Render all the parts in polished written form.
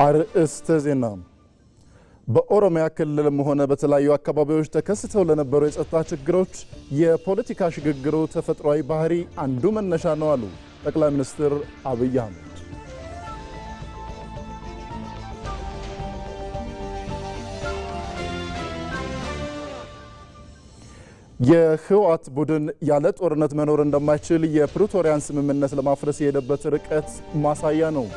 አርእስተ ዜና በኦሮሚያ ክልልም ሆነ በተለያዩ አካባቢዎች ተከስተው ለነበሩ የጸጥታ ችግሮች የፖለቲካ ሽግግሩ ተፈጥሯዊ ባህሪ አንዱ መነሻ ነው አሉ ጠቅላይ ሚኒስትር አብይ አህመድ። የህወሓት ቡድን ያለ ጦርነት መኖር እንደማይችል የፕሪቶሪያን ስምምነት ለማፍረስ የሄደበት ርቀት ማሳያ ነው።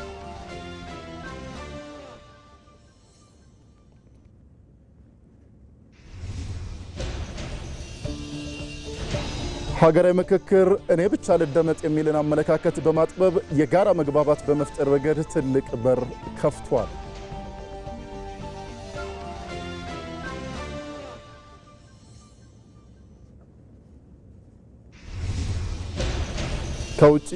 ሀገራዊ ምክክር እኔ ብቻ ልደመጥ የሚልን አመለካከት በማጥበብ የጋራ መግባባት በመፍጠር ረገድ ትልቅ በር ከፍቷል። ከውጪ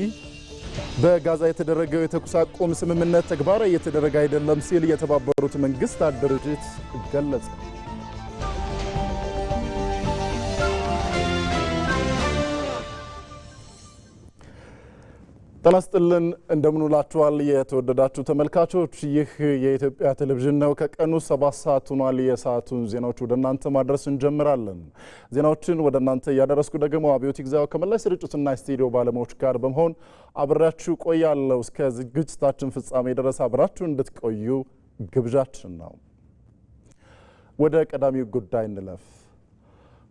በጋዛ የተደረገው የተኩስ አቁም ስምምነት ተግባራዊ እየተደረገ አይደለም ሲል የተባበሩት መንግስታት ድርጅት ገለጸ። ጤና ይስጥልን እንደምን ውላችኋል የተወደዳችሁ ተመልካቾች። ይህ የኢትዮጵያ ቴሌቪዥን ነው። ከቀኑ 7 ሰዓት ሆኗል። የሰዓቱን ዜናዎች ወደ እናንተ ማድረስ እንጀምራለን። ዜናዎችን ወደ እናንተ እያደረስኩ ደግሞ አብዮት ይግዛው ከመላይ ስርጭትና ስቱዲዮ ባለሙያዎች ጋር በመሆን አብራችሁ ቆያለሁ። እስከ ዝግጅታችን ፍጻሜ ድረስ አብራችሁ እንድትቆዩ ግብዣችን ነው። ወደ ቀዳሚው ጉዳይ እንለፍ።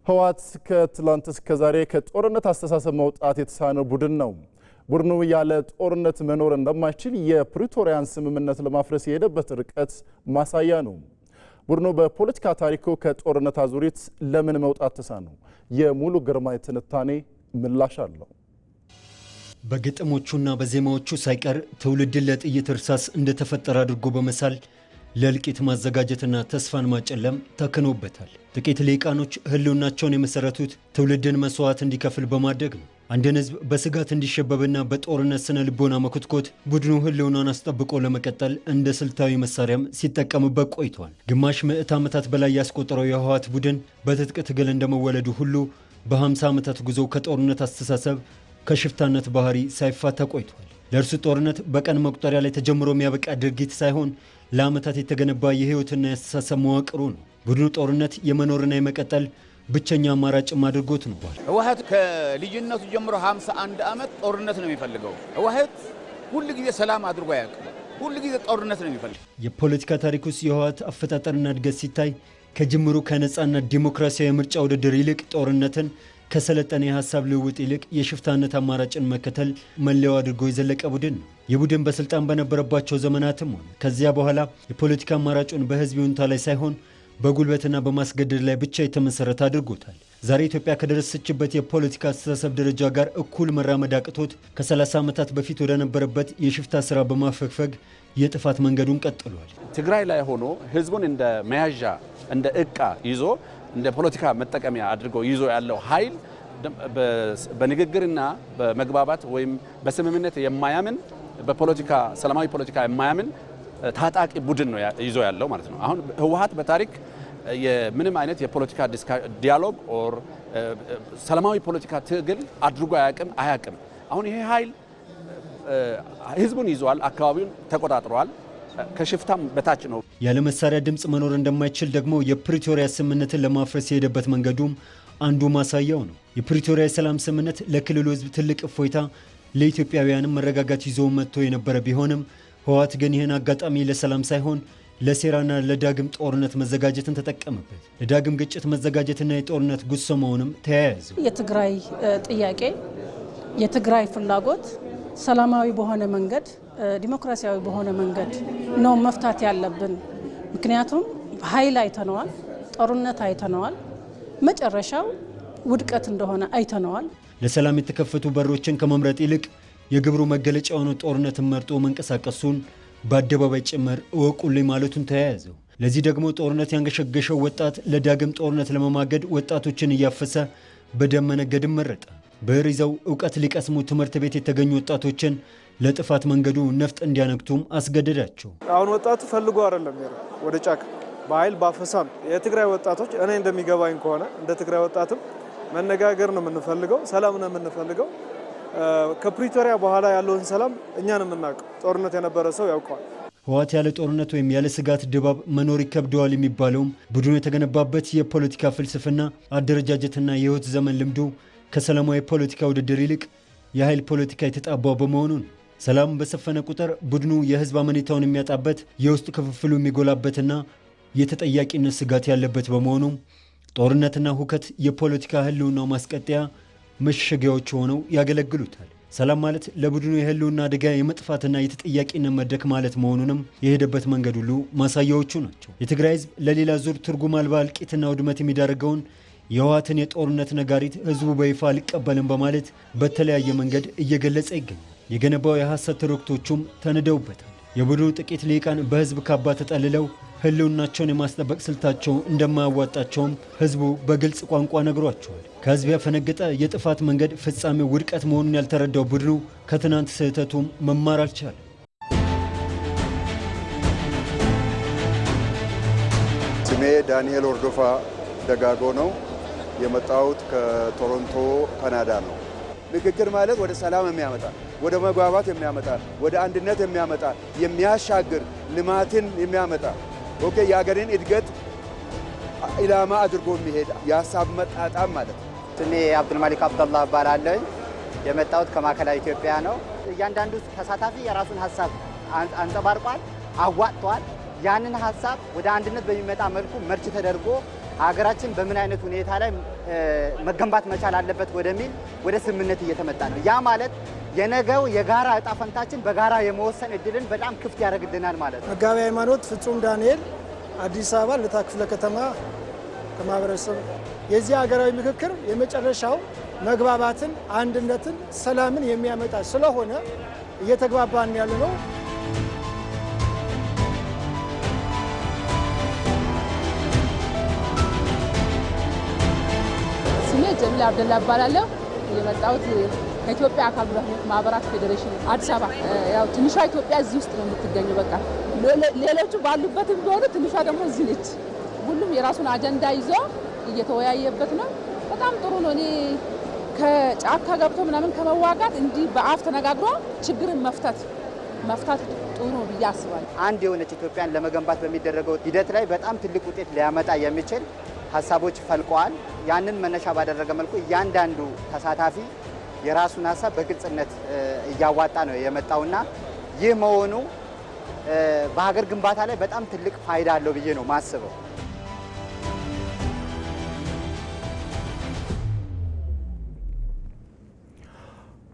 ህወሓት ከትላንት እስከ ዛሬ ከጦርነት አስተሳሰብ መውጣት የተሳነው ቡድን ነው። ቡድኑ ያለ ጦርነት መኖር እንደማይችል የፕሪቶሪያን ስምምነት ለማፍረስ የሄደበት ርቀት ማሳያ ነው። ቡድኑ በፖለቲካ ታሪኩ ከጦርነት አዙሪት ለምን መውጣት ተሳነው? የሙሉ ግርማ ትንታኔ ምላሽ አለው። በግጥሞቹና በዜማዎቹ ሳይቀር ትውልድን ለጥይት እርሳስ እንደተፈጠረ አድርጎ በመሳል ለእልቂት ማዘጋጀትና ተስፋን ማጨለም ተክኖበታል። ጥቂት ሊቃኖች ህልውናቸውን የመሰረቱት ትውልድን መስዋዕት እንዲከፍል በማድረግ ነው። አንድን ህዝብ በስጋት እንዲሸበብና በጦርነት ስነ ልቦና መኮትኮት ቡድኑ ህልውናን አስጠብቆ ለመቀጠል እንደ ስልታዊ መሳሪያም ሲጠቀምበት ቆይቷል። ግማሽ ምዕት ዓመታት በላይ ያስቆጠረው የህወሓት ቡድን በትጥቅ ትግል እንደመወለዱ ሁሉ በ50 ዓመታት ጉዞ ከጦርነት አስተሳሰብ ከሽፍታነት ባህሪ ሳይፋታ ቆይቷል። ለእርሱ ጦርነት በቀን መቁጠሪያ ላይ ተጀምሮ የሚያበቃ ድርጊት ሳይሆን ለዓመታት የተገነባ የህይወትና የአስተሳሰብ መዋቅሩ ነው። ቡድኑ ጦርነት የመኖርና የመቀጠል ብቸኛ አማራጭ አድርጎት ነው። ህወሓት ከልጅነቱ ጀምሮ 51 ዓመት ጦርነት ነው የሚፈልገው። ህወሓት ሁሉ ጊዜ ሰላም አድርጎ አያውቅም። ሁሉ ጊዜ ጦርነት ነው የሚፈልገው። የፖለቲካ ታሪክ ውስጥ የህወሓት አፈጣጠርና እድገት ሲታይ ከጅምሩ ከነጻና ዲሞክራሲያዊ የምርጫ ውድድር ይልቅ ጦርነትን፣ ከሰለጠነ የሀሳብ ልውውጥ ይልቅ የሽፍታነት አማራጭን መከተል መለያው አድርጎ የዘለቀ ቡድን ነው። ይህ ቡድን በስልጣን በነበረባቸው ዘመናትም ሆነ ከዚያ በኋላ የፖለቲካ አማራጩን በህዝብ ይሁንታ ላይ ሳይሆን በጉልበትና በማስገደድ ላይ ብቻ የተመሰረተ አድርጎታል። ዛሬ ኢትዮጵያ ከደረሰችበት የፖለቲካ አስተሳሰብ ደረጃ ጋር እኩል መራመድ አቅቶት ከ30 ዓመታት በፊት ወደ ነበረበት የሽፍታ ስራ በማፈግፈግ የጥፋት መንገዱን ቀጥሏል። ትግራይ ላይ ሆኖ ህዝቡን እንደ መያዣ እንደ ዕቃ ይዞ እንደ ፖለቲካ መጠቀሚያ አድርጎ ይዞ ያለው ኃይል በንግግርና በመግባባት ወይም በስምምነት የማያምን በፖለቲካ ሰላማዊ ፖለቲካ የማያምን ታጣቂ ቡድን ነው ይዞ ያለው ማለት ነው። አሁን ህወሓት በታሪክ የምንም አይነት የፖለቲካ ዲያሎግ ኦር ሰላማዊ ፖለቲካ ትግል አድርጎ አያውቅም። አሁን ይሄ ኃይል ህዝቡን ይዟል፣ አካባቢውን ተቆጣጥሯል፣ ከሽፍታም በታች ነው። ያለ መሳሪያ ድምጽ መኖር እንደማይችል ደግሞ የፕሪቶሪያ ስምምነትን ለማፍረስ የሄደበት መንገዱም አንዱ ማሳያው ነው። የፕሪቶሪያ የሰላም ስምምነት ለክልሉ ህዝብ ትልቅ እፎይታ፣ ለኢትዮጵያውያንም መረጋጋት ይዞ መጥቶ የነበረ ቢሆንም ህወሓት ግን ይህን አጋጣሚ ለሰላም ሳይሆን ለሴራና ለዳግም ጦርነት መዘጋጀትን ተጠቀመበት። ለዳግም ግጭት መዘጋጀትና የጦርነት ጉሰማውንም ተያያዙ። የትግራይ ጥያቄ፣ የትግራይ ፍላጎት ሰላማዊ በሆነ መንገድ፣ ዲሞክራሲያዊ በሆነ መንገድ ነው መፍታት ያለብን። ምክንያቱም ኃይል አይተነዋል፣ ጦርነት አይተነዋል፣ መጨረሻው ውድቀት እንደሆነ አይተነዋል። ለሰላም የተከፈቱ በሮችን ከመምረጥ ይልቅ የግብሩ መገለጫ የሆነው ጦርነትን መርጦ መንቀሳቀሱን በአደባባይ ጭምር እወቁልኝ ማለቱን ተያያዘው። ለዚህ ደግሞ ጦርነት ያንገሸገሸው ወጣት ለዳግም ጦርነት ለመማገድ ወጣቶችን እያፈሰ በደም መነገድን መረጠ። ብዕር ይዘው እውቀት ሊቀስሙ ትምህርት ቤት የተገኙ ወጣቶችን ለጥፋት መንገዱ ነፍጥ እንዲያነግቱም አስገደዳቸው። አሁን ወጣቱ ፈልጎ አይደለም ወደ ጫካ በኃይል ባፈሳም የትግራይ ወጣቶች እኔ እንደሚገባኝ ከሆነ እንደ ትግራይ ወጣትም መነጋገር ነው የምንፈልገው፣ ሰላም ነው የምንፈልገው። ከፕሪቶሪያ በኋላ ያለውን ሰላም እኛ ነው የምናውቀው። ጦርነት የነበረ ሰው ያውቀዋል። ህወሓት ያለ ጦርነት ወይም ያለ ስጋት ድባብ መኖር ይከብደዋል የሚባለውም ቡድኑ የተገነባበት የፖለቲካ ፍልስፍና አደረጃጀትና የህይወት ዘመን ልምዱ ከሰላማዊ ፖለቲካ ውድድር ይልቅ የኃይል ፖለቲካ የተጣባው በመሆኑ ነው። ሰላም በሰፈነ ቁጥር ቡድኑ የህዝብ አመኔታውን የሚያጣበት፣ የውስጥ ክፍፍሉ የሚጎላበትና የተጠያቂነት ስጋት ያለበት በመሆኑ ጦርነትና ሁከት የፖለቲካ ህልውናው ማስቀጠያ መሸሸጊያዎች ሆነው ያገለግሉታል። ሰላም ማለት ለቡድኑ የህልውና አደጋ የመጥፋትና የተጠያቂነት መድረክ ማለት መሆኑንም የሄደበት መንገድ ሁሉ ማሳያዎቹ ናቸው። የትግራይ ህዝብ ለሌላ ዙር ትርጉም አልባ እልቂትና ውድመት የሚዳርገውን የህወሓትን የጦርነት ነጋሪት ህዝቡ በይፋ አልቀበልም በማለት በተለያየ መንገድ እየገለጸ ይገኛል። የገነባው የሐሰት ትርክቶቹም ተንደውበታል። የቡድኑ ጥቂት ልሂቃን በህዝብ ካባ ተጠልለው ህልውናቸውን የማስጠበቅ ስልታቸው እንደማያዋጣቸውም ህዝቡ በግልጽ ቋንቋ ነግሯቸዋል። ከህዝብ ያፈነገጠ የጥፋት መንገድ ፍጻሜው ውድቀት መሆኑን ያልተረዳው ቡድኑ ከትናንት ስህተቱም መማር አልቻለም። ስሜ ዳንኤል ወርዶፋ ደጋጎ ነው። የመጣሁት ከቶሮንቶ ካናዳ ነው። ምክክር ማለት ወደ ሰላም የሚያመጣ፣ ወደ መግባባት የሚያመጣ፣ ወደ አንድነት የሚያመጣ፣ የሚያሻግር ልማትን የሚያመጣ የሀገርን እድገት ኢላማ አድርጎ የሚሄድ የሀሳብ መጣጣም ማለት ነው። ስሜ አብዱልማሊክ አብደላህ እባላለሁ። የመጣሁት ከማዕከላዊ ኢትዮጵያ ነው። እያንዳንዱ ተሳታፊ የራሱን ሀሳብ አንጸባርቋል፣ አዋጥቷል። ያንን ሀሳብ ወደ አንድነት በሚመጣ መልኩ መርጭ ተደርጎ ሀገራችን በምን አይነት ሁኔታ ላይ መገንባት መቻል አለበት ወደሚል ወደ ስምምነት እየተመጣ ነው። ያ ማለት የነገው የጋራ እጣ ፈንታችን በጋራ የመወሰን እድልን በጣም ክፍት ያደርግልናል ማለት ነው። መጋቢ ሃይማኖት ፍጹም ዳንኤል አዲስ አበባ ልደታ ክፍለ ከተማ ከማህበረሰብ የዚህ ሀገራዊ ምክክር የመጨረሻው መግባባትን፣ አንድነትን፣ ሰላምን የሚያመጣ ስለሆነ እየተግባባን ያለ ነው። ስሜ ጀሚላ አብደላ እባላለሁ። የመጣሁት ከኢትዮጵያ አካል ጉዳተኞች ማህበራት ፌዴሬሽን አዲስ አበባ። ያው ትንሿ ኢትዮጵያ እዚህ ውስጥ ነው የምትገኘው። በቃ ሌሎቹ ባሉበትም ቢሆኑ ትንሿ ደግሞ እዚህ ነች። ሁሉም የራሱን አጀንዳ ይዞ እየተወያየበት ነው። በጣም ጥሩ ነው። እኔ ከጫካ ገብቶ ምናምን ከመዋጋት እንዲህ በአፍ ተነጋግሮ ችግርን መፍታት ጥሩ ነው ብዬ አስባለሁ። አንድ የሆነች ኢትዮጵያን ለመገንባት በሚደረገው ሂደት ላይ በጣም ትልቅ ውጤት ሊያመጣ የሚችል ሀሳቦች ፈልቀዋል። ያንን መነሻ ባደረገ መልኩ እያንዳንዱ ተሳታፊ የራሱን ሀሳብ በግልጽነት እያዋጣ ነው የመጣውና ይህ መሆኑ በሀገር ግንባታ ላይ በጣም ትልቅ ፋይዳ አለው ብዬ ነው ማስበው።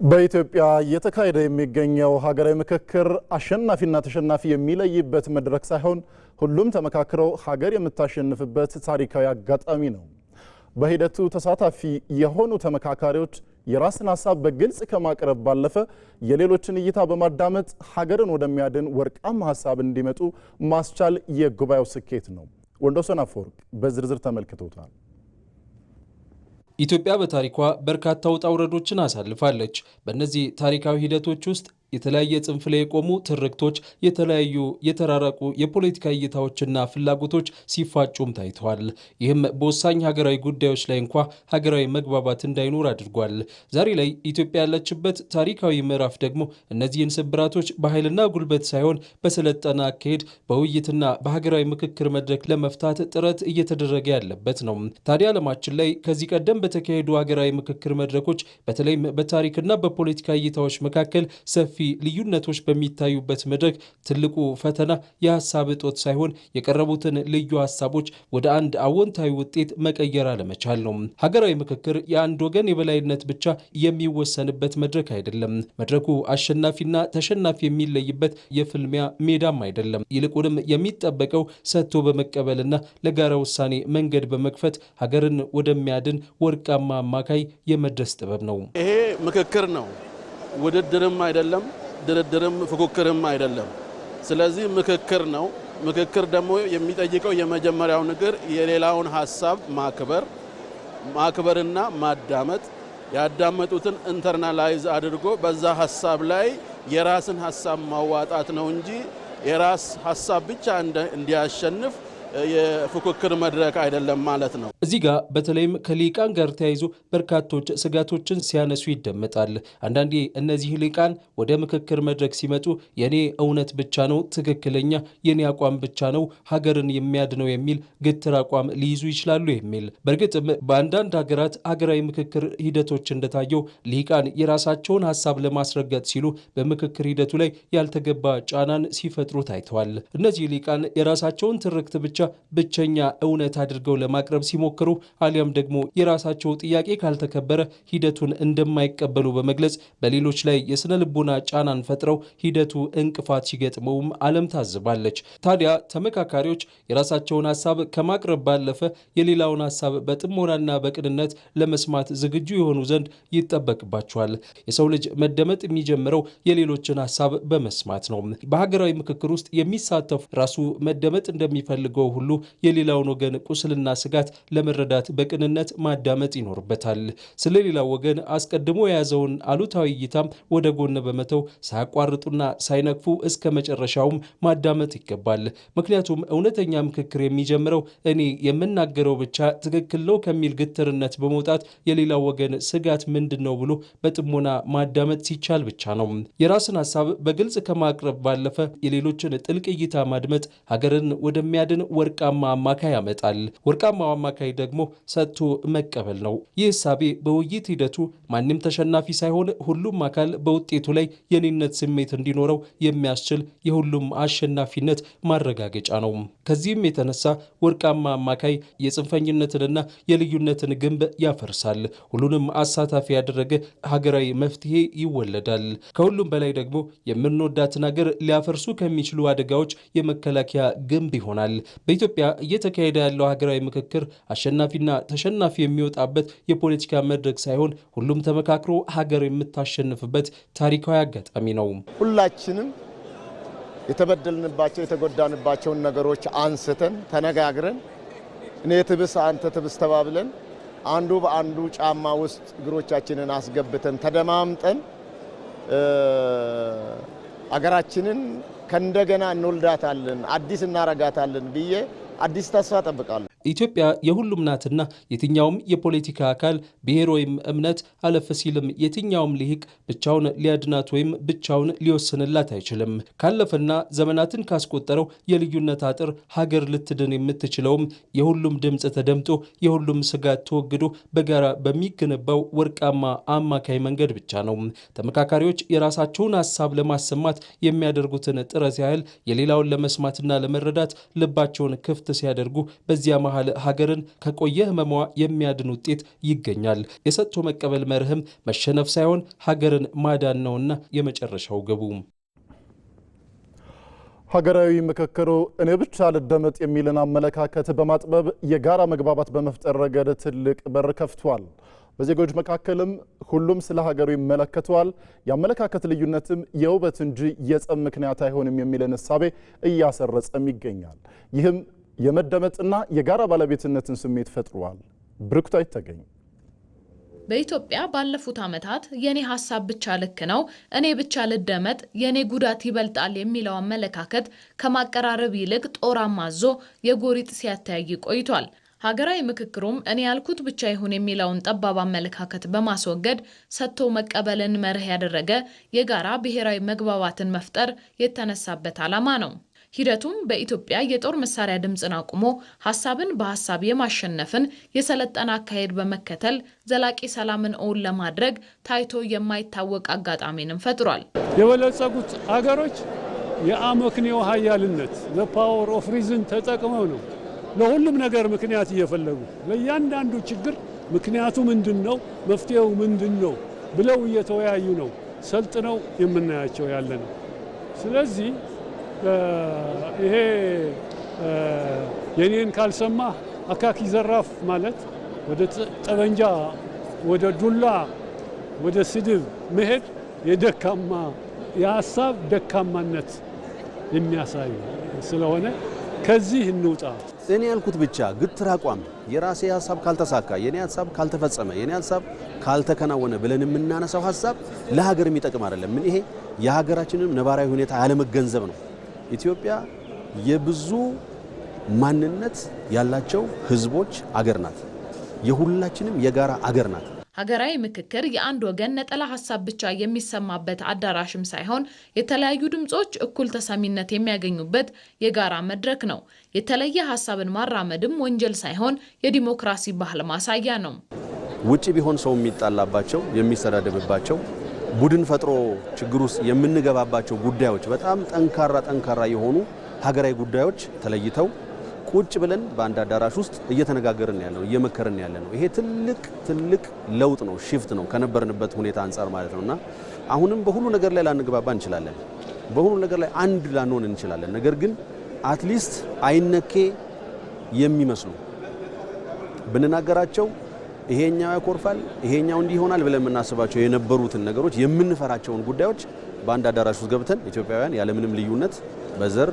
በኢትዮጵያ እየተካሄደ የሚገኘው ሀገራዊ ምክክር አሸናፊና ተሸናፊ የሚለይበት መድረክ ሳይሆን ሁሉም ተመካክረው ሀገር የምታሸንፍበት ታሪካዊ አጋጣሚ ነው። በሂደቱ ተሳታፊ የሆኑ ተመካካሪዎች የራስን ሀሳብ በግልጽ ከማቅረብ ባለፈ የሌሎችን እይታ በማዳመጥ ሀገርን ወደሚያድን ወርቃማ ሀሳብ እንዲመጡ ማስቻል የጉባኤው ስኬት ነው። ወንዶሰን አፈወርቅ በዝርዝር ተመልክቶታል። ኢትዮጵያ በታሪኳ በርካታ ውጣ ውረዶችን አሳልፋለች። በእነዚህ ታሪካዊ ሂደቶች ውስጥ የተለያየ ጽንፍ ላይ የቆሙ ትርክቶች፣ የተለያዩ የተራራቁ የፖለቲካ እይታዎችና ፍላጎቶች ሲፋጩም ታይተዋል። ይህም በወሳኝ ሀገራዊ ጉዳዮች ላይ እንኳ ሀገራዊ መግባባት እንዳይኖር አድርጓል። ዛሬ ላይ ኢትዮጵያ ያለችበት ታሪካዊ ምዕራፍ ደግሞ እነዚህን ስብራቶች በኃይልና ጉልበት ሳይሆን በሰለጠነ አካሄድ በውይይትና በሀገራዊ ምክክር መድረክ ለመፍታት ጥረት እየተደረገ ያለበት ነው። ታዲያ ዓለማችን ላይ ከዚህ ቀደም በተካሄዱ ሀገራዊ ምክክር መድረኮች በተለይም በታሪክና በፖለቲካ እይታዎች መካከል ሰፊ ልዩነቶች በሚታዩበት መድረክ ትልቁ ፈተና የሀሳብ እጦት ሳይሆን የቀረቡትን ልዩ ሀሳቦች ወደ አንድ አዎንታዊ ውጤት መቀየር አለመቻል ነው። ሀገራዊ ምክክር የአንድ ወገን የበላይነት ብቻ የሚወሰንበት መድረክ አይደለም። መድረኩ አሸናፊና ተሸናፊ የሚለይበት የፍልሚያ ሜዳም አይደለም። ይልቁንም የሚጠበቀው ሰጥቶ በመቀበልና ለጋራ ውሳኔ መንገድ በመክፈት ሀገርን ወደሚያድን ወርቃማ አማካይ የመድረስ ጥበብ ነው። ይሄ ምክክር ነው። ውድድርም አይደለም፣ ድርድርም ፉክክርም አይደለም። ስለዚህ ምክክር ነው። ምክክር ደግሞ የሚጠይቀው የመጀመሪያው ነገር የሌላውን ሀሳብ ማክበርና ማዳመጥ፣ ያዳመጡትን ኢንተርናላይዝ አድርጎ በዛ ሀሳብ ላይ የራስን ሐሳብ ማዋጣት ነው እንጂ የራስ ሐሳብ ብቻ እንዲያሸንፍ የፉክክር መድረክ አይደለም ማለት ነው። እዚህ ጋር በተለይም ከሊቃን ጋር ተያይዞ በርካቶች ስጋቶችን ሲያነሱ ይደመጣል። አንዳንዴ እነዚህ ሊቃን ወደ ምክክር መድረክ ሲመጡ የኔ እውነት ብቻ ነው ትክክለኛ፣ የኔ አቋም ብቻ ነው ሀገርን የሚያድነው የሚል ግትር አቋም ሊይዙ ይችላሉ የሚል። በእርግጥም በአንዳንድ ሀገራት ሀገራዊ ምክክር ሂደቶች እንደታየው ሊቃን የራሳቸውን ሀሳብ ለማስረገጥ ሲሉ በምክክር ሂደቱ ላይ ያልተገባ ጫናን ሲፈጥሩ ታይተዋል። እነዚህ ሊቃን የራሳቸውን ትርክት ብቸኛ እውነት አድርገው ለማቅረብ ሲሞክሩ አሊያም ደግሞ የራሳቸው ጥያቄ ካልተከበረ ሂደቱን እንደማይቀበሉ በመግለጽ በሌሎች ላይ የስነ ልቦና ጫናን ፈጥረው ሂደቱ እንቅፋት ሲገጥመውም ዓለም ታዝባለች። ታዲያ ተመካካሪዎች የራሳቸውን ሀሳብ ከማቅረብ ባለፈ የሌላውን ሀሳብ በጥሞናና በቅንነት ለመስማት ዝግጁ የሆኑ ዘንድ ይጠበቅባቸዋል። የሰው ልጅ መደመጥ የሚጀምረው የሌሎችን ሀሳብ በመስማት ነው። በሀገራዊ ምክክር ውስጥ የሚሳተፉ ራሱ መደመጥ እንደሚፈልገው ሁሉ የሌላውን ወገን ቁስልና ስጋት ለመረዳት በቅንነት ማዳመጥ ይኖርበታል። ስለ ሌላው ወገን አስቀድሞ የያዘውን አሉታዊ እይታም ወደ ጎን በመተው ሳያቋርጡና ሳይነቅፉ እስከ መጨረሻውም ማዳመጥ ይገባል። ምክንያቱም እውነተኛ ምክክር የሚጀምረው እኔ የምናገረው ብቻ ትክክል ነው ከሚል ግትርነት በመውጣት የሌላው ወገን ስጋት ምንድን ነው ብሎ በጥሞና ማዳመጥ ሲቻል ብቻ ነው። የራስን ሀሳብ በግልጽ ከማቅረብ ባለፈ የሌሎችን ጥልቅ እይታ ማድመጥ ሀገርን ወደሚያድን ወርቃማ አማካይ ያመጣል። ወርቃማው አማካይ ደግሞ ሰጥቶ መቀበል ነው። ይህ እሳቤ በውይይት ሂደቱ ማንም ተሸናፊ ሳይሆን ሁሉም አካል በውጤቱ ላይ የኔነት ስሜት እንዲኖረው የሚያስችል የሁሉም አሸናፊነት ማረጋገጫ ነው። ከዚህም የተነሳ ወርቃማ አማካይ የጽንፈኝነትንና የልዩነትን ግንብ ያፈርሳል። ሁሉንም አሳታፊ ያደረገ ሀገራዊ መፍትሄ ይወለዳል። ከሁሉም በላይ ደግሞ የምንወዳትን ሀገር ሊያፈርሱ ከሚችሉ አደጋዎች የመከላከያ ግንብ ይሆናል። በኢትዮጵያ እየተካሄደ ያለው ሀገራዊ ምክክር አሸናፊና ተሸናፊ የሚወጣበት የፖለቲካ መድረክ ሳይሆን ሁሉም ተመካክሮ ሀገር የምታሸንፍበት ታሪካዊ አጋጣሚ ነው። ሁላችንም የተበደልንባቸው የተጎዳንባቸውን ነገሮች አንስተን ተነጋግረን እኔ ትብስ አንተ ትብስ ተባብለን አንዱ በአንዱ ጫማ ውስጥ እግሮቻችንን አስገብተን ተደማምጠን አገራችንን ከእንደገና እንወልዳታለን፣ አዲስ እናረጋታለን ብዬ አዲስ ተስፋ ጠብቃለሁ። ኢትዮጵያ የሁሉም ናትና የትኛውም የፖለቲካ አካል ብሔር ወይም እምነት አለፍ ሲልም የትኛውም ልሂቅ ብቻውን ሊያድናት ወይም ብቻውን ሊወስንላት አይችልም። ካለፈና ዘመናትን ካስቆጠረው የልዩነት አጥር ሀገር ልትድን የምትችለውም የሁሉም ድምፅ ተደምጦ የሁሉም ስጋት ተወግዶ በጋራ በሚገነባው ወርቃማ አማካይ መንገድ ብቻ ነው። ተመካካሪዎች የራሳቸውን ሀሳብ ለማሰማት የሚያደርጉትን ጥረት ያህል የሌላውን ለመስማትና ለመረዳት ልባቸውን ክፍት ሲያደርጉ በዚያ መሃል ሀገርን ከቆየ ህመሟ የሚያድን ውጤት ይገኛል። የሰጥቶ መቀበል መርህም መሸነፍ ሳይሆን ሀገርን ማዳን ነውና የመጨረሻው ግቡ። ሀገራዊ ምክክሩ እኔ ብቻ ልደመጥ የሚልን አመለካከት በማጥበብ የጋራ መግባባት በመፍጠር ረገድ ትልቅ በር ከፍቷል። በዜጎች መካከልም ሁሉም ስለ ሀገሩ ይመለከተዋል። የአመለካከት ልዩነትም የውበት እንጂ የጸብ ምክንያት አይሆንም የሚልን እሳቤ እያሰረጸም ይገኛል። ይህም የመደመጥና የጋራ ባለቤትነትን ስሜት ፈጥሯል። ብርክቷ ይተገኝ በኢትዮጵያ ባለፉት ዓመታት የኔ ሐሳብ ብቻ ልክ ነው፣ እኔ ብቻ ልደመጥ፣ የኔ ጉዳት ይበልጣል የሚለው አመለካከት ከማቀራረብ ይልቅ ጦር አማዞ የጎሪጥ ሲያተያይ ቆይቷል። ሀገራዊ ምክክሩም እኔ ያልኩት ብቻ ይሁን የሚለውን ጠባብ አመለካከት በማስወገድ ሰጥቶ መቀበልን መርህ ያደረገ የጋራ ብሔራዊ መግባባትን መፍጠር የተነሳበት ዓላማ ነው። ሂደቱም በኢትዮጵያ የጦር መሳሪያ ድምፅን አቁሞ ሐሳብን በሐሳብ የማሸነፍን የሰለጠነ አካሄድ በመከተል ዘላቂ ሰላምን እውን ለማድረግ ታይቶ የማይታወቅ አጋጣሚንም ፈጥሯል። የበለጸጉት አገሮች የአመክንዮ ኃያልነት ዘፓወር ኦፍ ሪዝን ተጠቅመው ነው ለሁሉም ነገር ምክንያት እየፈለጉ ለእያንዳንዱ ችግር ምክንያቱ ምንድነው፣ መፍትሄው ምንድነው ብለው እየተወያዩ ነው ሰልጥነው የምናያቸው ያለ ነው። ስለዚህ ይሄ የኔን ካልሰማ አካኪ ዘራፍ ማለት ወደ ጠበንጃ፣ ወደ ዱላ፣ ወደ ስድብ መሄድ የደካማ የሀሳብ ደካማነት የሚያሳይ ስለሆነ ከዚህ እንውጣ። እኔ ያልኩት ብቻ ግትር አቋም የራሴ ሀሳብ ካልተሳካ፣ የኔ ሀሳብ ካልተፈጸመ፣ የኔ ሀሳብ ካልተከናወነ ብለን የምናነሳው ሀሳብ ለሀገር የሚጠቅም አይደለም። ይሄ የሀገራችንን ነባራዊ ሁኔታ ያለመገንዘብ ነው። ኢትዮጵያ የብዙ ማንነት ያላቸው ህዝቦች አገር ናት። የሁላችንም የጋራ አገር ናት። ሀገራዊ ምክክር የአንድ ወገን ነጠላ ሐሳብ ብቻ የሚሰማበት አዳራሽም ሳይሆን የተለያዩ ድምጾች እኩል ተሰሚነት የሚያገኙበት የጋራ መድረክ ነው። የተለየ ሐሳብን ማራመድም ወንጀል ሳይሆን የዲሞክራሲ ባህል ማሳያ ነው። ውጪ ቢሆን ሰው የሚጣላባቸው የሚሰዳደብባቸው ቡድን ፈጥሮ ችግር ውስጥ የምንገባባቸው ጉዳዮች በጣም ጠንካራ የሆኑ ሀገራዊ ጉዳዮች ተለይተው ቁጭ ብለን በአንድ አዳራሽ ውስጥ እየተነጋገርን ያለው እየመከርን ያለነው ይሄ ትልቅ ለውጥ ነው፣ ሽፍት ነው ከነበርንበት ሁኔታ አንፃር ማለት ነውና አሁንም በሁሉ ነገር ላይ ላንግባባ እንችላለን፣ በሁሉ ነገር ላይ አንድ ላንሆን እንችላለን። ነገር ግን አትሊስት አይነኬ የሚመስሉ ብንናገራቸው ይሄኛው ያኮርፋል ይሄኛው እንዲህ ይሆናል ብለን የምናስባቸው የነበሩትን ነገሮች የምንፈራቸውን ጉዳዮች በአንድ አዳራሽ ውስጥ ገብተን ኢትዮጵያውያን ያለምንም ልዩነት በዘር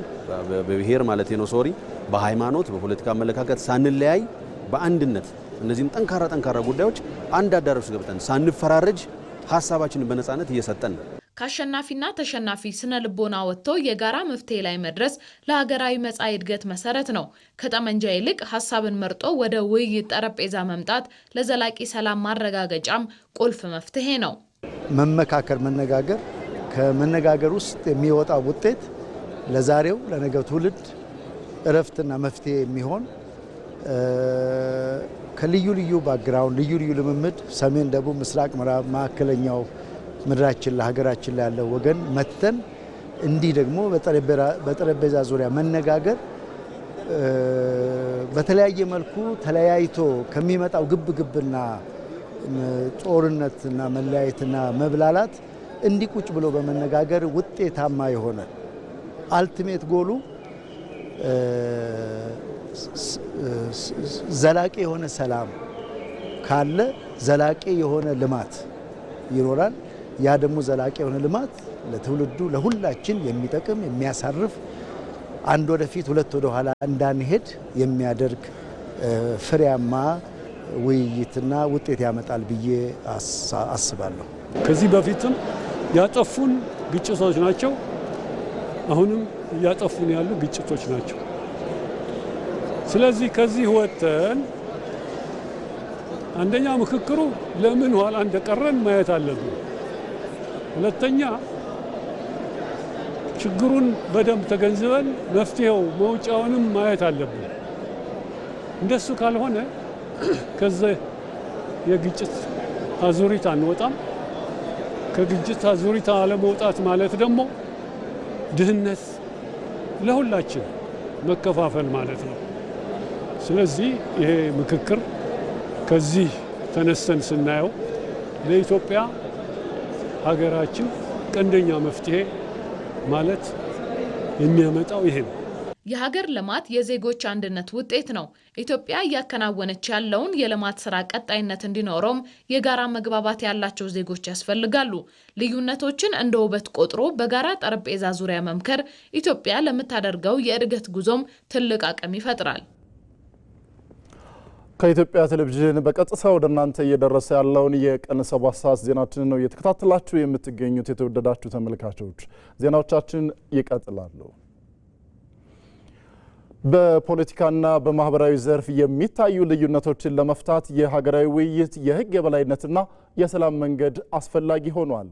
በብሔር ማለት ነው በሃይማኖት በፖለቲካ አመለካከት ሳንለያይ በአንድነት እነዚህን ጠንካራ ጉዳዮች አንድ አዳራሽ ውስጥ ገብተን ሳንፈራረጅ ሐሳባችንን በነጻነት እየሰጠን ከአሸናፊና ተሸናፊ ስነ ልቦና ወጥቶ የጋራ መፍትሄ ላይ መድረስ ለሀገራዊ መጻኢ እድገት መሰረት ነው። ከጠመንጃ ይልቅ ሐሳብን መርጦ ወደ ውይይት ጠረጴዛ መምጣት ለዘላቂ ሰላም ማረጋገጫም ቁልፍ መፍትሄ ነው። መመካከር፣ መነጋገር፣ ከመነጋገር ውስጥ የሚወጣው ውጤት ለዛሬው ለነገው ትውልድ እረፍትና መፍትሄ የሚሆን ከልዩ ባክግራውንድ ልዩ ልምምድ ሰሜን፣ ደቡብ፣ ምስራቅ፣ ምዕራብ፣ ማዕከለኛው ምድራችን ለሀገራችን ላይ ያለው ወገን መተን እንዲህ ደግሞ በጠረጴዛ ዙሪያ መነጋገር በተለያየ መልኩ ተለያይቶ ከሚመጣው ግብና ጦርነትና መለያየትና መብላላት እንዲህ ቁጭ ብሎ በመነጋገር ውጤታማ የሆነ አልቲሜት ጎሉ ዘላቂ የሆነ ሰላም ካለ ዘላቂ የሆነ ልማት ይኖራል። ያ ደግሞ ዘላቂ የሆነ ልማት ለትውልዱ ለሁላችን የሚጠቅም የሚያሳርፍ አንድ ወደፊት ሁለት ወደ ኋላ እንዳንሄድ የሚያደርግ ፍሬያማ ውይይትና ውጤት ያመጣል ብዬ አስባለሁ። ከዚህ በፊትም ያጠፉን ግጭቶች ናቸው፣ አሁንም ያጠፉን ያሉ ግጭቶች ናቸው። ስለዚህ ከዚህ ወጥተን አንደኛ ምክክሩ ለምን ኋላ እንደቀረን ማየት አለብን። ሁለተኛ ችግሩን በደንብ ተገንዝበን መፍትሄው መውጫውንም ማየት አለብን። እንደሱ ካልሆነ ከዚህ የግጭት አዙሪት አንወጣም። ከግጭት አዙሪት አለመውጣት ማለት ደግሞ ድህነት፣ ለሁላችን መከፋፈል ማለት ነው። ስለዚህ ይሄ ምክክር ከዚህ ተነስተን ስናየው ለኢትዮጵያ ሀገራችን ቀንደኛ መፍትሄ ማለት የሚያመጣው ይሄ ነው። የሀገር ልማት የዜጎች አንድነት ውጤት ነው። ኢትዮጵያ እያከናወነች ያለውን የልማት ስራ ቀጣይነት እንዲኖረውም የጋራ መግባባት ያላቸው ዜጎች ያስፈልጋሉ። ልዩነቶችን እንደ ውበት ቆጥሮ በጋራ ጠረጴዛ ዙሪያ መምከር ኢትዮጵያ ለምታደርገው የእድገት ጉዞም ትልቅ አቅም ይፈጥራል። ከኢትዮጵያ ቴሌቪዥን በቀጥታ ወደ እናንተ እየደረሰ ያለውን የቀን 7 ሰዓት ዜናችንን ነው እየተከታተላችሁ የምትገኙት። የተወደዳችሁ ተመልካቾች ዜናዎቻችን ይቀጥላሉ። በፖለቲካና በማህበራዊ ዘርፍ የሚታዩ ልዩነቶችን ለመፍታት የሀገራዊ ውይይት፣ የህግ የበላይነትና የሰላም መንገድ አስፈላጊ ሆኗል።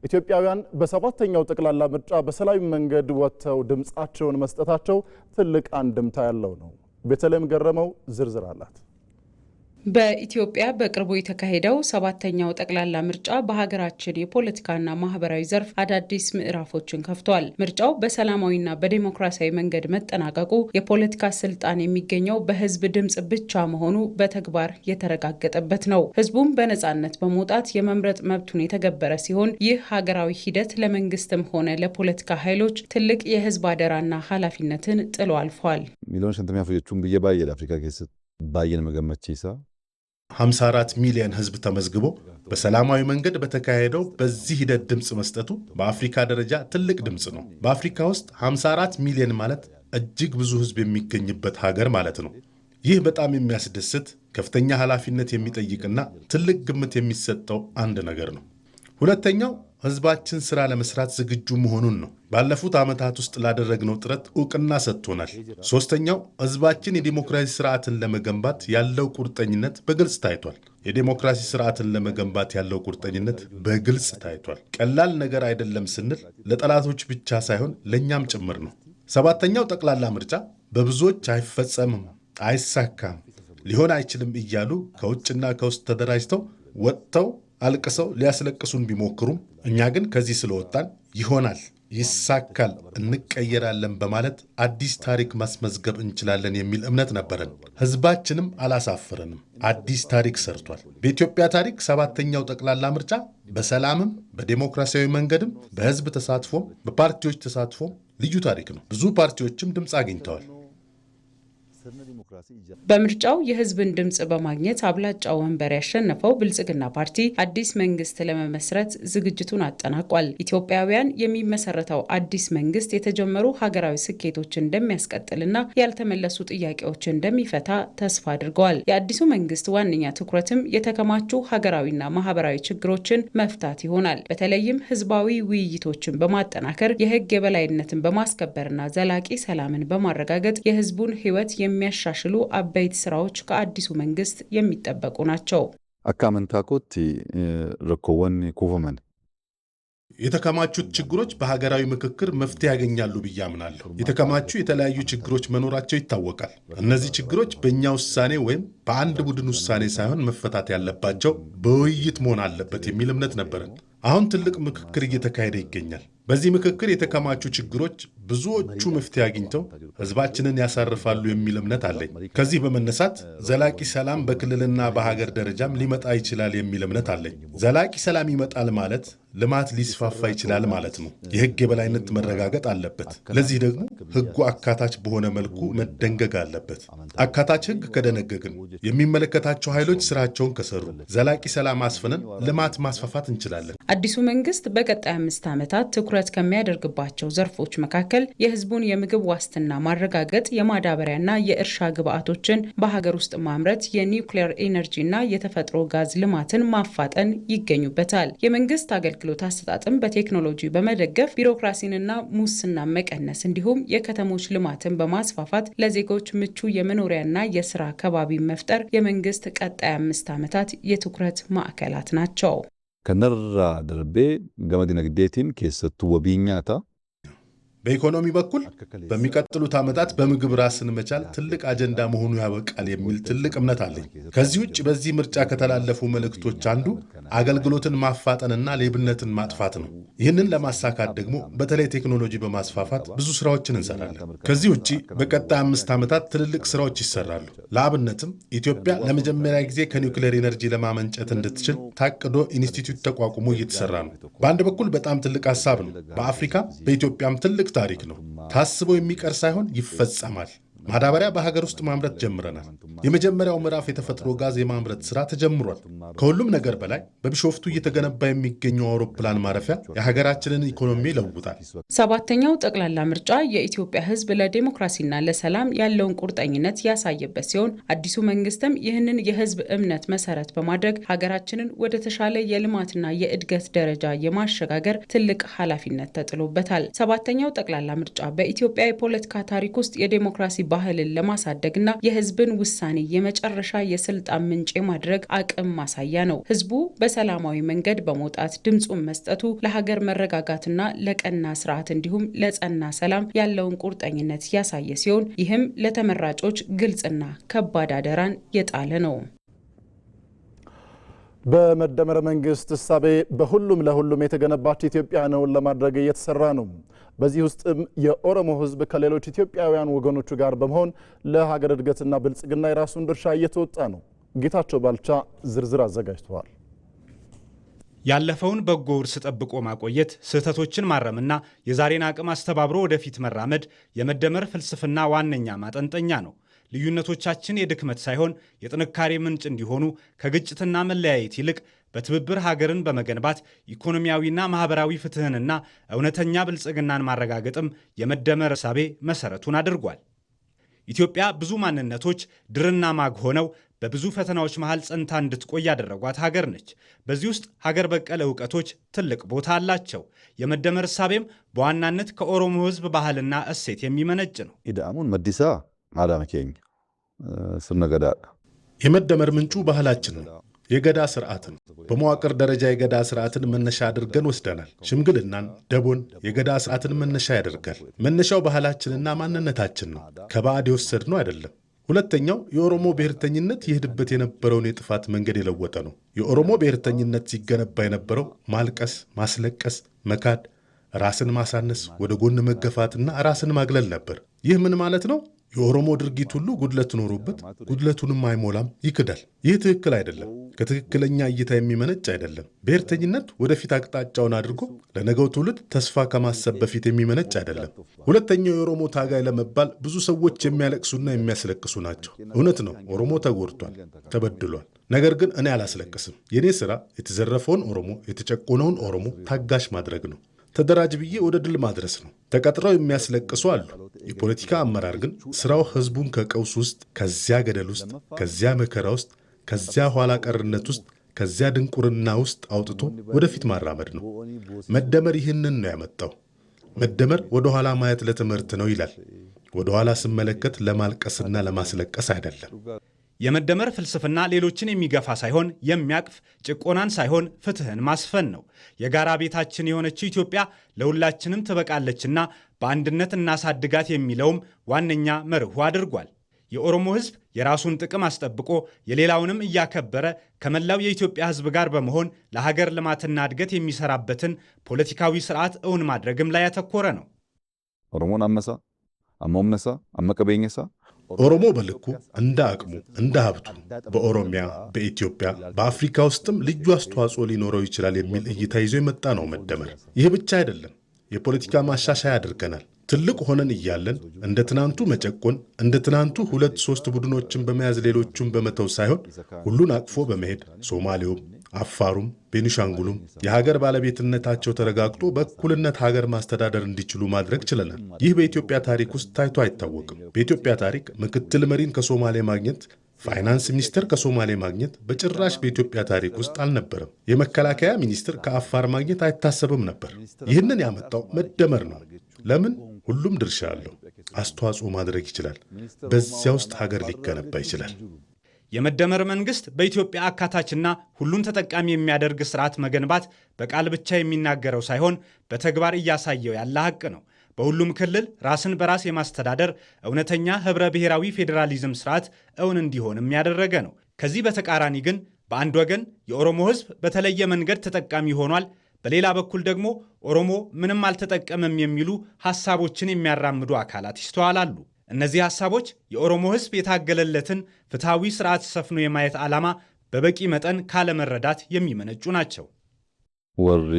ኢትዮጵያውያን በሰባተኛው ጠቅላላ ምርጫ በሰላማዊ መንገድ ወጥተው ድምጻቸውን መስጠታቸው ትልቅ አንድምታ ያለው ነው። ቤተልሔም ገረመው ዝርዝር አላት። በኢትዮጵያ በቅርቡ የተካሄደው ሰባተኛው ጠቅላላ ምርጫ በሀገራችን የፖለቲካና ማህበራዊ ዘርፍ አዳዲስ ምዕራፎችን ከፍቷል። ምርጫው በሰላማዊና በዲሞክራሲያዊ መንገድ መጠናቀቁ የፖለቲካ ስልጣን የሚገኘው በህዝብ ድምጽ ብቻ መሆኑ በተግባር የተረጋገጠበት ነው። ህዝቡም በነጻነት በመውጣት የመምረጥ መብቱን የተገበረ ሲሆን ይህ ሀገራዊ ሂደት ለመንግስትም ሆነ ለፖለቲካ ኃይሎች ትልቅ የህዝብ አደራና ኃላፊነትን ጥሎ አልፏል። ሚሊዮን ሸንተሚያ ፍጆቹን ብዬ ባየ ለአፍሪካ ኬስ ባየን መገመቼሳ 54 ሚሊዮን ህዝብ ተመዝግቦ በሰላማዊ መንገድ በተካሄደው በዚህ ሂደት ድምጽ መስጠቱ በአፍሪካ ደረጃ ትልቅ ድምጽ ነው። በአፍሪካ ውስጥ 54 ሚሊዮን ማለት እጅግ ብዙ ህዝብ የሚገኝበት ሀገር ማለት ነው። ይህ በጣም የሚያስደስት ከፍተኛ ኃላፊነት የሚጠይቅና ትልቅ ግምት የሚሰጠው አንድ ነገር ነው። ሁለተኛው ህዝባችን ስራ ለመስራት ዝግጁ መሆኑን ነው። ባለፉት ዓመታት ውስጥ ላደረግነው ጥረት ዕውቅና ሰጥቶናል። ሶስተኛው ህዝባችን የዲሞክራሲ ስርዓትን ለመገንባት ያለው ቁርጠኝነት በግልጽ ታይቷል። የዲሞክራሲ ስርዓትን ለመገንባት ያለው ቁርጠኝነት በግልጽ ታይቷል። ቀላል ነገር አይደለም ስንል ለጠላቶች ብቻ ሳይሆን ለእኛም ጭምር ነው። ሰባተኛው ጠቅላላ ምርጫ በብዙዎች አይፈጸምም፣ አይሳካም፣ ሊሆን አይችልም እያሉ ከውጭና ከውስጥ ተደራጅተው ወጥተው አልቅሰው ሊያስለቅሱን ቢሞክሩም እኛ ግን ከዚህ ስለወጣን ይሆናል፣ ይሳካል፣ እንቀየራለን በማለት አዲስ ታሪክ ማስመዝገብ እንችላለን የሚል እምነት ነበረን። ህዝባችንም አላሳፈረንም፣ አዲስ ታሪክ ሰርቷል። በኢትዮጵያ ታሪክ ሰባተኛው ጠቅላላ ምርጫ በሰላምም በዴሞክራሲያዊ መንገድም በህዝብ ተሳትፎም በፓርቲዎች ተሳትፎም ልዩ ታሪክ ነው። ብዙ ፓርቲዎችም ድምፅ አግኝተዋል። በምርጫው የህዝብን ድምጽ በማግኘት አብላጫ ወንበር ያሸነፈው ብልጽግና ፓርቲ አዲስ መንግስት ለመመስረት ዝግጅቱን አጠናቋል። ኢትዮጵያውያን የሚመሰረተው አዲስ መንግስት የተጀመሩ ሀገራዊ ስኬቶችን እንደሚያስቀጥልና ያልተመለሱ ጥያቄዎችን እንደሚፈታ ተስፋ አድርገዋል። የአዲሱ መንግስት ዋነኛ ትኩረትም የተከማቹ ሀገራዊና ማህበራዊ ችግሮችን መፍታት ይሆናል። በተለይም ህዝባዊ ውይይቶችን በማጠናከር የህግ የበላይነትን በማስከበርና ዘላቂ ሰላምን በማረጋገጥ የህዝቡን ህይወት የሚያሻሽሉ አበይት ስራዎች ከአዲሱ መንግስት የሚጠበቁ ናቸው። አካመንታኮት ረኮወን ኩፈመን የተከማቹት ችግሮች በሀገራዊ ምክክር መፍትሄ ያገኛሉ ብዬ አምናለሁ። የተከማቹ የተለያዩ ችግሮች መኖራቸው ይታወቃል። እነዚህ ችግሮች በእኛ ውሳኔ ወይም በአንድ ቡድን ውሳኔ ሳይሆን መፈታት ያለባቸው በውይይት መሆን አለበት የሚል እምነት ነበረን። አሁን ትልቅ ምክክር እየተካሄደ ይገኛል። በዚህ ምክክር የተከማቹ ችግሮች ብዙዎቹ መፍትሄ አግኝተው ህዝባችንን ያሳርፋሉ የሚል እምነት አለኝ። ከዚህ በመነሳት ዘላቂ ሰላም በክልልና በሀገር ደረጃም ሊመጣ ይችላል የሚል እምነት አለኝ። ዘላቂ ሰላም ይመጣል ማለት ልማት ሊስፋፋ ይችላል ማለት ነው። የህግ የበላይነት መረጋገጥ አለበት። ለዚህ ደግሞ ህጉ አካታች በሆነ መልኩ መደንገግ አለበት። አካታች ህግ ከደነገግን፣ የሚመለከታቸው ኃይሎች ስራቸውን ከሰሩ ዘላቂ ሰላም አስፍነን ልማት ማስፋፋት እንችላለን። አዲሱ መንግስት በቀጣይ 5 ዓመታት ትኩረት ከሚያደርግባቸው ዘርፎች መካከል የህዝቡን የምግብ ዋስትና ማረጋገጥ፣ የማዳበሪያና የእርሻ ግብዓቶችን በሀገር ውስጥ ማምረት፣ የኒውክሌር ኤነርጂና የተፈጥሮ ጋዝ ልማትን ማፋጠን ይገኙበታል። የመንግስት አገልግሎት አሰጣጥን በቴክኖሎጂ በመደገፍ ቢሮክራሲንና ሙስና መቀነስ እንዲሁም የከተሞች ልማትን በማስፋፋት ለዜጎች ምቹ የመኖሪያና የስራ ከባቢ መፍጠር የመንግስት ቀጣይ 5 ዓመታት የትኩረት ማዕከላት ናቸው። ከነራ ደርቤ ገመድ ነግዴቲን ኬሰቱ ወቢኛታ በኢኮኖሚ በኩል በሚቀጥሉት ዓመታት በምግብ ራስን መቻል ትልቅ አጀንዳ መሆኑ ያበቃል የሚል ትልቅ እምነት አለኝ። ከዚህ ውጭ በዚህ ምርጫ ከተላለፉ መልእክቶች አንዱ አገልግሎትን ማፋጠንና ሌብነትን ማጥፋት ነው። ይህንን ለማሳካት ደግሞ በተለይ ቴክኖሎጂ በማስፋፋት ብዙ ስራዎችን እንሰራለን። ከዚህ ውጭ በቀጣይ 5 ዓመታት ትልልቅ ስራዎች ይሰራሉ። ለአብነትም ኢትዮጵያ ለመጀመሪያ ጊዜ ከኒውክሌር ኤነርጂ ለማመንጨት እንድትችል ታቅዶ ኢንስቲትዩት ተቋቁሞ እየተሰራ ነው። በአንድ በኩል በጣም ትልቅ ሀሳብ ነው። በአፍሪካ በኢትዮጵያም ትልቅ ታሪክ ነው። ታስቦ የሚቀር ሳይሆን ይፈጸማል። ማዳበሪያ በሀገር ውስጥ ማምረት ጀምረናል። የመጀመሪያው ምዕራፍ የተፈጥሮ ጋዝ የማምረት ስራ ተጀምሯል። ከሁሉም ነገር በላይ በቢሾፍቱ እየተገነባ የሚገኘው አውሮፕላን ማረፊያ የሀገራችንን ኢኮኖሚ ይለውጣል። ሰባተኛው ጠቅላላ ምርጫ የኢትዮጵያ ሕዝብ ለዲሞክራሲና ለሰላም ያለውን ቁርጠኝነት ያሳየበት ሲሆን አዲሱ መንግስትም ይህንን የሕዝብ እምነት መሰረት በማድረግ ሀገራችንን ወደ ተሻለ የልማትና የእድገት ደረጃ የማሸጋገር ትልቅ ኃላፊነት ተጥሎበታል። ሰባተኛው ጠቅላላ ምርጫ በኢትዮጵያ የፖለቲካ ታሪክ ውስጥ የዲሞክራሲ ባህልን ለማሳደግና የህዝብን ውሳኔ የመጨረሻ የስልጣን ምንጭ የማድረግ አቅም ማሳያ ነው። ህዝቡ በሰላማዊ መንገድ በመውጣት ድምፁን መስጠቱ ለሀገር መረጋጋትና ለቀና ስርዓት እንዲሁም ለጸና ሰላም ያለውን ቁርጠኝነት ያሳየ ሲሆን ይህም ለተመራጮች ግልጽና ከባድ አደራን የጣለ ነው። በመደመር መንግስት እሳቤ በሁሉም ለሁሉም የተገነባች ኢትዮጵያ ነው ለማድረግ እየተሰራ ነው። በዚህ ውስጥም የኦሮሞ ህዝብ ከሌሎች ኢትዮጵያውያን ወገኖቹ ጋር በመሆን ለሀገር እድገትና ብልጽግና የራሱን ድርሻ እየተወጣ ነው። ጌታቸው ባልቻ ዝርዝር አዘጋጅተዋል። ያለፈውን በጎ ውርስ ጠብቆ ማቆየት፣ ስህተቶችን ማረምና የዛሬን አቅም አስተባብሮ ወደፊት መራመድ የመደመር ፍልስፍና ዋነኛ ማጠንጠኛ ነው። ልዩነቶቻችን የድክመት ሳይሆን የጥንካሬ ምንጭ እንዲሆኑ ከግጭትና መለያየት ይልቅ በትብብር ሀገርን በመገንባት ኢኮኖሚያዊና ማህበራዊ ፍትህንና እውነተኛ ብልጽግናን ማረጋገጥም የመደመር እሳቤ መሰረቱን አድርጓል። ኢትዮጵያ ብዙ ማንነቶች ድርና ማግ ሆነው በብዙ ፈተናዎች መሃል ጸንታ እንድትቆይ ያደረጓት ሀገር ነች። በዚህ ውስጥ ሀገር በቀል እውቀቶች ትልቅ ቦታ አላቸው። የመደመር እሳቤም በዋናነት ከኦሮሞ ሕዝብ ባህልና እሴት የሚመነጭ ነው። ኢዳሙን መዲሳ አዳመኬኝ ስነገዳ የመደመር ምንጩ ባህላችን ነው። የገዳ ስርዓትን በመዋቅር ደረጃ የገዳ ስርዓትን መነሻ አድርገን ወስደናል። ሽምግልናን፣ ደቦን የገዳ ስርዓትን መነሻ ያደርጋል። መነሻው ባህላችንና ማንነታችን ነው። ከባዕድ የወሰድነው አይደለም። ሁለተኛው የኦሮሞ ብሔርተኝነት ይሄድበት የነበረውን የጥፋት መንገድ የለወጠ ነው። የኦሮሞ ብሔርተኝነት ሲገነባ የነበረው ማልቀስ፣ ማስለቀስ፣ መካድ፣ ራስን ማሳነስ፣ ወደ ጎን መገፋትና ራስን ማግለል ነበር። ይህ ምን ማለት ነው? የኦሮሞ ድርጊት ሁሉ ጉድለት ኖሮበት ጉድለቱንም አይሞላም፣ ይክዳል። ይህ ትክክል አይደለም። ከትክክለኛ እይታ የሚመነጭ አይደለም። ብሔርተኝነት ወደፊት አቅጣጫውን አድርጎ ለነገው ትውልድ ተስፋ ከማሰብ በፊት የሚመነጭ አይደለም። ሁለተኛው የኦሮሞ ታጋይ ለመባል ብዙ ሰዎች የሚያለቅሱና የሚያስለቅሱ ናቸው። እውነት ነው፣ ኦሮሞ ተጎድቷል፣ ተበድሏል። ነገር ግን እኔ አላስለቅስም። የእኔ ሥራ የተዘረፈውን ኦሮሞ፣ የተጨቆነውን ኦሮሞ ታጋሽ ማድረግ ነው። ተደራጅ ብዬ ወደ ድል ማድረስ ነው። ተቀጥረው የሚያስለቅሱ አሉ። የፖለቲካ አመራር ግን ስራው ህዝቡን ከቀውስ ውስጥ፣ ከዚያ ገደል ውስጥ፣ ከዚያ መከራ ውስጥ፣ ከዚያ ኋላ ቀርነት ውስጥ፣ ከዚያ ድንቁርና ውስጥ አውጥቶ ወደፊት ማራመድ ነው። መደመር ይህንን ነው ያመጣው። መደመር ወደ ኋላ ማየት ለትምህርት ነው ይላል። ወደ ኋላ ስመለከት ለማልቀስና ለማስለቀስ አይደለም። የመደመር ፍልስፍና ሌሎችን የሚገፋ ሳይሆን የሚያቅፍ፣ ጭቆናን ሳይሆን ፍትህን ማስፈን ነው። የጋራ ቤታችን የሆነችው ኢትዮጵያ ለሁላችንም ትበቃለችና በአንድነት እናሳድጋት የሚለውም ዋነኛ መርሁ አድርጓል። የኦሮሞ ህዝብ የራሱን ጥቅም አስጠብቆ የሌላውንም እያከበረ ከመላው የኢትዮጵያ ህዝብ ጋር በመሆን ለሀገር ልማትና እድገት የሚሰራበትን ፖለቲካዊ ስርዓት እውን ማድረግም ላይ ያተኮረ ነው። ኦሮሞን አመሳ አሞምነሳ አመቀበኝሳ ኦሮሞ በልኩ እንደ አቅሙ እንደ ሀብቱ በኦሮሚያ፣ በኢትዮጵያ፣ በአፍሪካ ውስጥም ልዩ አስተዋጽኦ ሊኖረው ይችላል የሚል እይታ ይዞ የመጣ ነው መደመር። ይህ ብቻ አይደለም፣ የፖለቲካ ማሻሻያ ያደርገናል። ትልቅ ሆነን እያለን እንደ ትናንቱ መጨቆን፣ እንደ ትናንቱ 2-3 ቡድኖችን በመያዝ ሌሎቹን በመተው ሳይሆን ሁሉን አቅፎ በመሄድ ሶማሌውም፣ አፋሩም፣ ቤኒሻንጉሉም የሀገር ባለቤትነታቸው ተረጋግጦ በእኩልነት ሀገር ማስተዳደር እንዲችሉ ማድረግ ችለናል። ይህ በኢትዮጵያ ታሪክ ውስጥ ታይቶ አይታወቅም። በኢትዮጵያ ታሪክ ምክትል መሪን ከሶማሌ ማግኘት፣ ፋይናንስ ሚኒስትር ከሶማሌ ማግኘት በጭራሽ በኢትዮጵያ ታሪክ ውስጥ አልነበረም። የመከላከያ ሚኒስትር ከአፋር ማግኘት አይታሰብም ነበር። ይህንን ያመጣው መደመር ነው። ለምን? ሁሉም ድርሻ አለው፣ አስተዋጽኦ ማድረግ ይችላል። በዚያ ውስጥ ሀገር ሊገነባ ይችላል። የመደመር መንግስት በኢትዮጵያ አካታችና ሁሉን ተጠቃሚ የሚያደርግ ስርዓት መገንባት በቃል ብቻ የሚናገረው ሳይሆን በተግባር እያሳየው ያለ ሀቅ ነው። በሁሉም ክልል ራስን በራስ የማስተዳደር እውነተኛ ህብረ ብሔራዊ ፌዴራሊዝም ስርዓት እውን እንዲሆንም ያደረገ ነው። ከዚህ በተቃራኒ ግን በአንድ ወገን የኦሮሞ ህዝብ በተለየ መንገድ ተጠቃሚ ሆኗል፣ በሌላ በኩል ደግሞ ኦሮሞ ምንም አልተጠቀመም የሚሉ ሐሳቦችን የሚያራምዱ አካላት ይስተዋላሉ። እነዚህ ሐሳቦች የኦሮሞ ህዝብ የታገለለትን ፍትሐዊ ስርዓት ሰፍኖ የማየት ዓላማ በበቂ መጠን ካለመረዳት የሚመነጩ ናቸው። ወሪ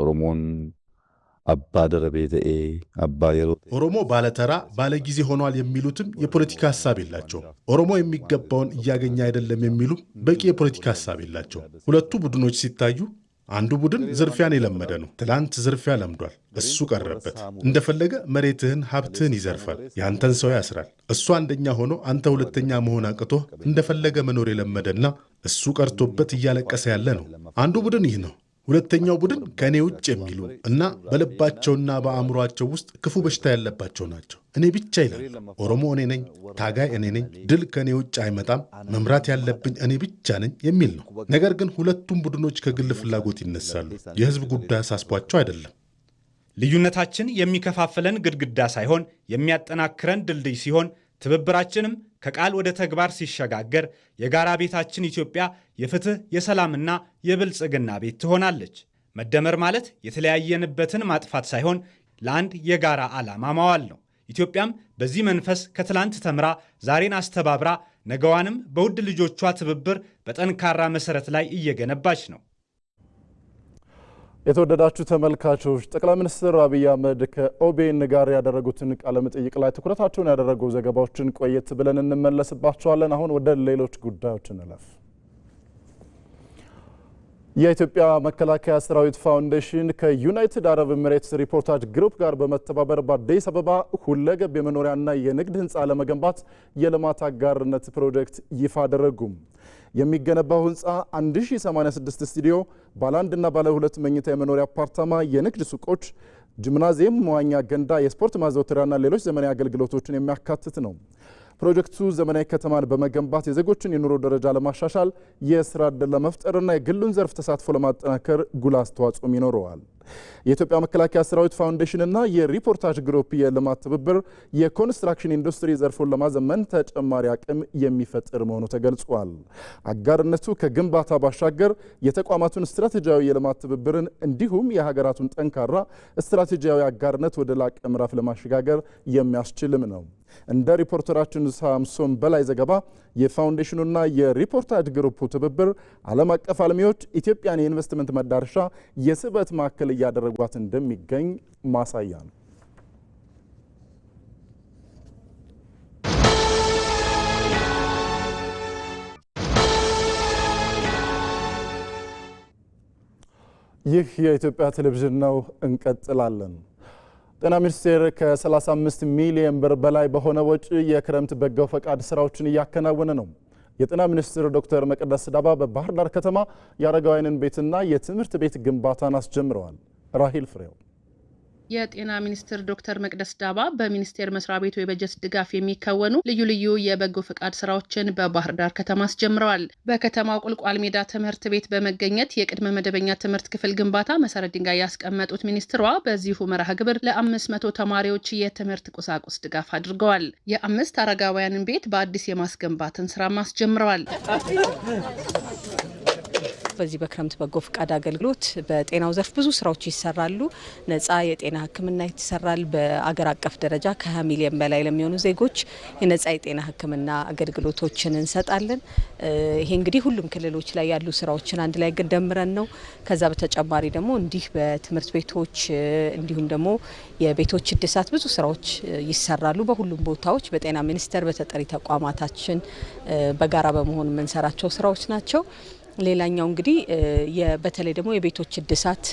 ኦሮሞን አባ ደረቤተኤ አባ የሮ ኦሮሞ ባለተራ ባለጊዜ ሆኗል የሚሉትም የፖለቲካ ሐሳብ የላቸውም። ኦሮሞ የሚገባውን እያገኘ አይደለም የሚሉም በቂ የፖለቲካ ሐሳብ የላቸው። ሁለቱ ቡድኖች ሲታዩ አንዱ ቡድን ዝርፊያን የለመደ ነው። ትላንት ዝርፊያ ለምዷል። እሱ ቀረበት። እንደፈለገ መሬትህን፣ ሀብትህን ይዘርፋል። የአንተን ሰው ያስራል። እሱ አንደኛ ሆኖ አንተ ሁለተኛ መሆን አቅቶህ እንደፈለገ መኖር የለመደና እሱ ቀርቶበት እያለቀሰ ያለ ነው። አንዱ ቡድን ይህ ነው። ሁለተኛው ቡድን ከእኔ ውጭ የሚሉ እና በልባቸውና በአእምሯቸው ውስጥ ክፉ በሽታ ያለባቸው ናቸው። እኔ ብቻ ይላል። ኦሮሞ እኔ ነኝ፣ ታጋይ እኔ ነኝ፣ ድል ከእኔ ውጭ አይመጣም፣ መምራት ያለብኝ እኔ ብቻ ነኝ የሚል ነው። ነገር ግን ሁለቱም ቡድኖች ከግል ፍላጎት ይነሳሉ። የህዝብ ጉዳይ አሳስቧቸው አይደለም። ልዩነታችን የሚከፋፍለን ግድግዳ ሳይሆን የሚያጠናክረን ድልድይ ሲሆን ትብብራችንም ከቃል ወደ ተግባር ሲሸጋገር የጋራ ቤታችን ኢትዮጵያ የፍትህ፣ የሰላምና የብልጽግና ቤት ትሆናለች። መደመር ማለት የተለያየንበትን ማጥፋት ሳይሆን ለአንድ የጋራ ዓላማ ማዋል ነው። ኢትዮጵያም በዚህ መንፈስ ከትላንት ተምራ ዛሬን አስተባብራ ነገዋንም በውድ ልጆቿ ትብብር በጠንካራ መሰረት ላይ እየገነባች ነው። የተወደዳችሁ ተመልካቾች ጠቅላይ ሚኒስትር አብይ አህመድ ከኦቤን ጋር ያደረጉትን ቃለ መጠይቅ ላይ ትኩረታቸውን ያደረጉ ዘገባዎችን ቆየት ብለን እንመለስባቸዋለን። አሁን ወደ ሌሎች ጉዳዮች እንለፍ። የኢትዮጵያ መከላከያ ሰራዊት ፋውንዴሽን ከዩናይትድ አረብ ኤሚሬትስ ሪፖርታጅ ግሩፕ ጋር በመተባበር በአዲስ አበባ ሁለገብ የመኖሪያና የንግድ ህንፃ ለመገንባት የልማት አጋርነት ፕሮጀክት ይፋ አደረጉ። የሚገነባው ህንፃ 1086 ስቱዲዮ፣ ባለ 1 እና ባለ 2 መኝታ የመኖሪያ አፓርታማ፣ የንግድ ሱቆች፣ ጂምናዚየም፣ መዋኛ ገንዳ፣ የስፖርት ማዘውተሪያና ሌሎች ዘመናዊ አገልግሎቶችን የሚያካትት ነው። ፕሮጀክቱ ዘመናዊ ከተማን በመገንባት የዜጎችን የኑሮ ደረጃ ለማሻሻል የስራ ዕድል ለመፍጠርና የግሉን ዘርፍ ተሳትፎ ለማጠናከር ጉልህ አስተዋጽኦም ይኖረዋል። የኢትዮጵያ መከላከያ ሰራዊት ፋውንዴሽንና የሪፖርታጅ ግሩፕ የልማት ትብብር የኮንስትራክሽን ኢንዱስትሪ ዘርፉን ለማዘመን ተጨማሪ አቅም የሚፈጥር መሆኑ ተገልጿል። አጋርነቱ ከግንባታ ባሻገር የተቋማቱን ስትራቴጂያዊ የልማት ትብብርን እንዲሁም የሀገራቱን ጠንካራ ስትራቴጂያዊ አጋርነት ወደ ላቀ ምዕራፍ ለማሸጋገር የሚያስችልም ነው። እንደ ሪፖርተራችን ሳምሶን በላይ ዘገባ የፋውንዴሽኑና የሪፖርታጅ ግሩፑ ትብብር ዓለም አቀፍ አልሚዎች ኢትዮጵያን የኢንቨስትመንት መዳረሻ የስበት ማዕከል እያደረጓት እንደሚገኝ ማሳያ ነው። ይህ የኢትዮጵያ ቴሌቪዥን ነው። እንቀጥላለን። ጤና ሚኒስቴር ከ35 ሚሊዮን ብር በላይ በሆነ ወጪ የክረምት በጎ ፈቃድ ስራዎችን እያከናወነ ነው። የጤና ሚኒስትር ዶክተር መቅደስ ዳባ በባህር ዳር ከተማ የአረጋውያንን ቤትና የትምህርት ቤት ግንባታን አስጀምረዋል። ራሂል ፍሬው የጤና ሚኒስትር ዶክተር መቅደስ ዳባ በሚኒስቴር መስሪያ ቤቱ የበጀት ድጋፍ የሚከወኑ ልዩ ልዩ የበጎ ፈቃድ ስራዎችን በባህር ዳር ከተማ አስጀምረዋል። በከተማው ቁልቋል ሜዳ ትምህርት ቤት በመገኘት የቅድመ መደበኛ ትምህርት ክፍል ግንባታ መሰረት ድንጋይ ያስቀመጡት ሚኒስትሯ በዚሁ መርሃ ግብር ለ500 ተማሪዎች የትምህርት ቁሳቁስ ድጋፍ አድርገዋል። የ5 አረጋውያንን ቤት በአዲስ የማስገንባትን ስራም አስጀምረዋል። በዚህ በክረምት በጎ ፈቃድ አገልግሎት በጤናው ዘርፍ ብዙ ስራዎች ይሰራሉ። ነጻ የጤና ሕክምና ይሰራል። በአገር አቀፍ ደረጃ ከ20 ሚሊዮን በላይ ለሚሆኑ ዜጎች የነጻ የጤና ሕክምና አገልግሎቶችን እንሰጣለን። ይሄ እንግዲህ ሁሉም ክልሎች ላይ ያሉ ስራዎችን አንድ ላይ ደምረን ነው። ከዛ በተጨማሪ ደግሞ እንዲህ በትምህርት ቤቶች እንዲሁም ደግሞ የቤቶች እድሳት ብዙ ስራዎች ይሰራሉ። በሁሉም ቦታዎች በጤና ሚኒስቴር በተጠሪ ተቋማታችን በጋራ በመሆን የምንሰራቸው ስራዎች ናቸው። ሌላኛው እንግዲህ በተለይ ደግሞ የቤቶች እድሳት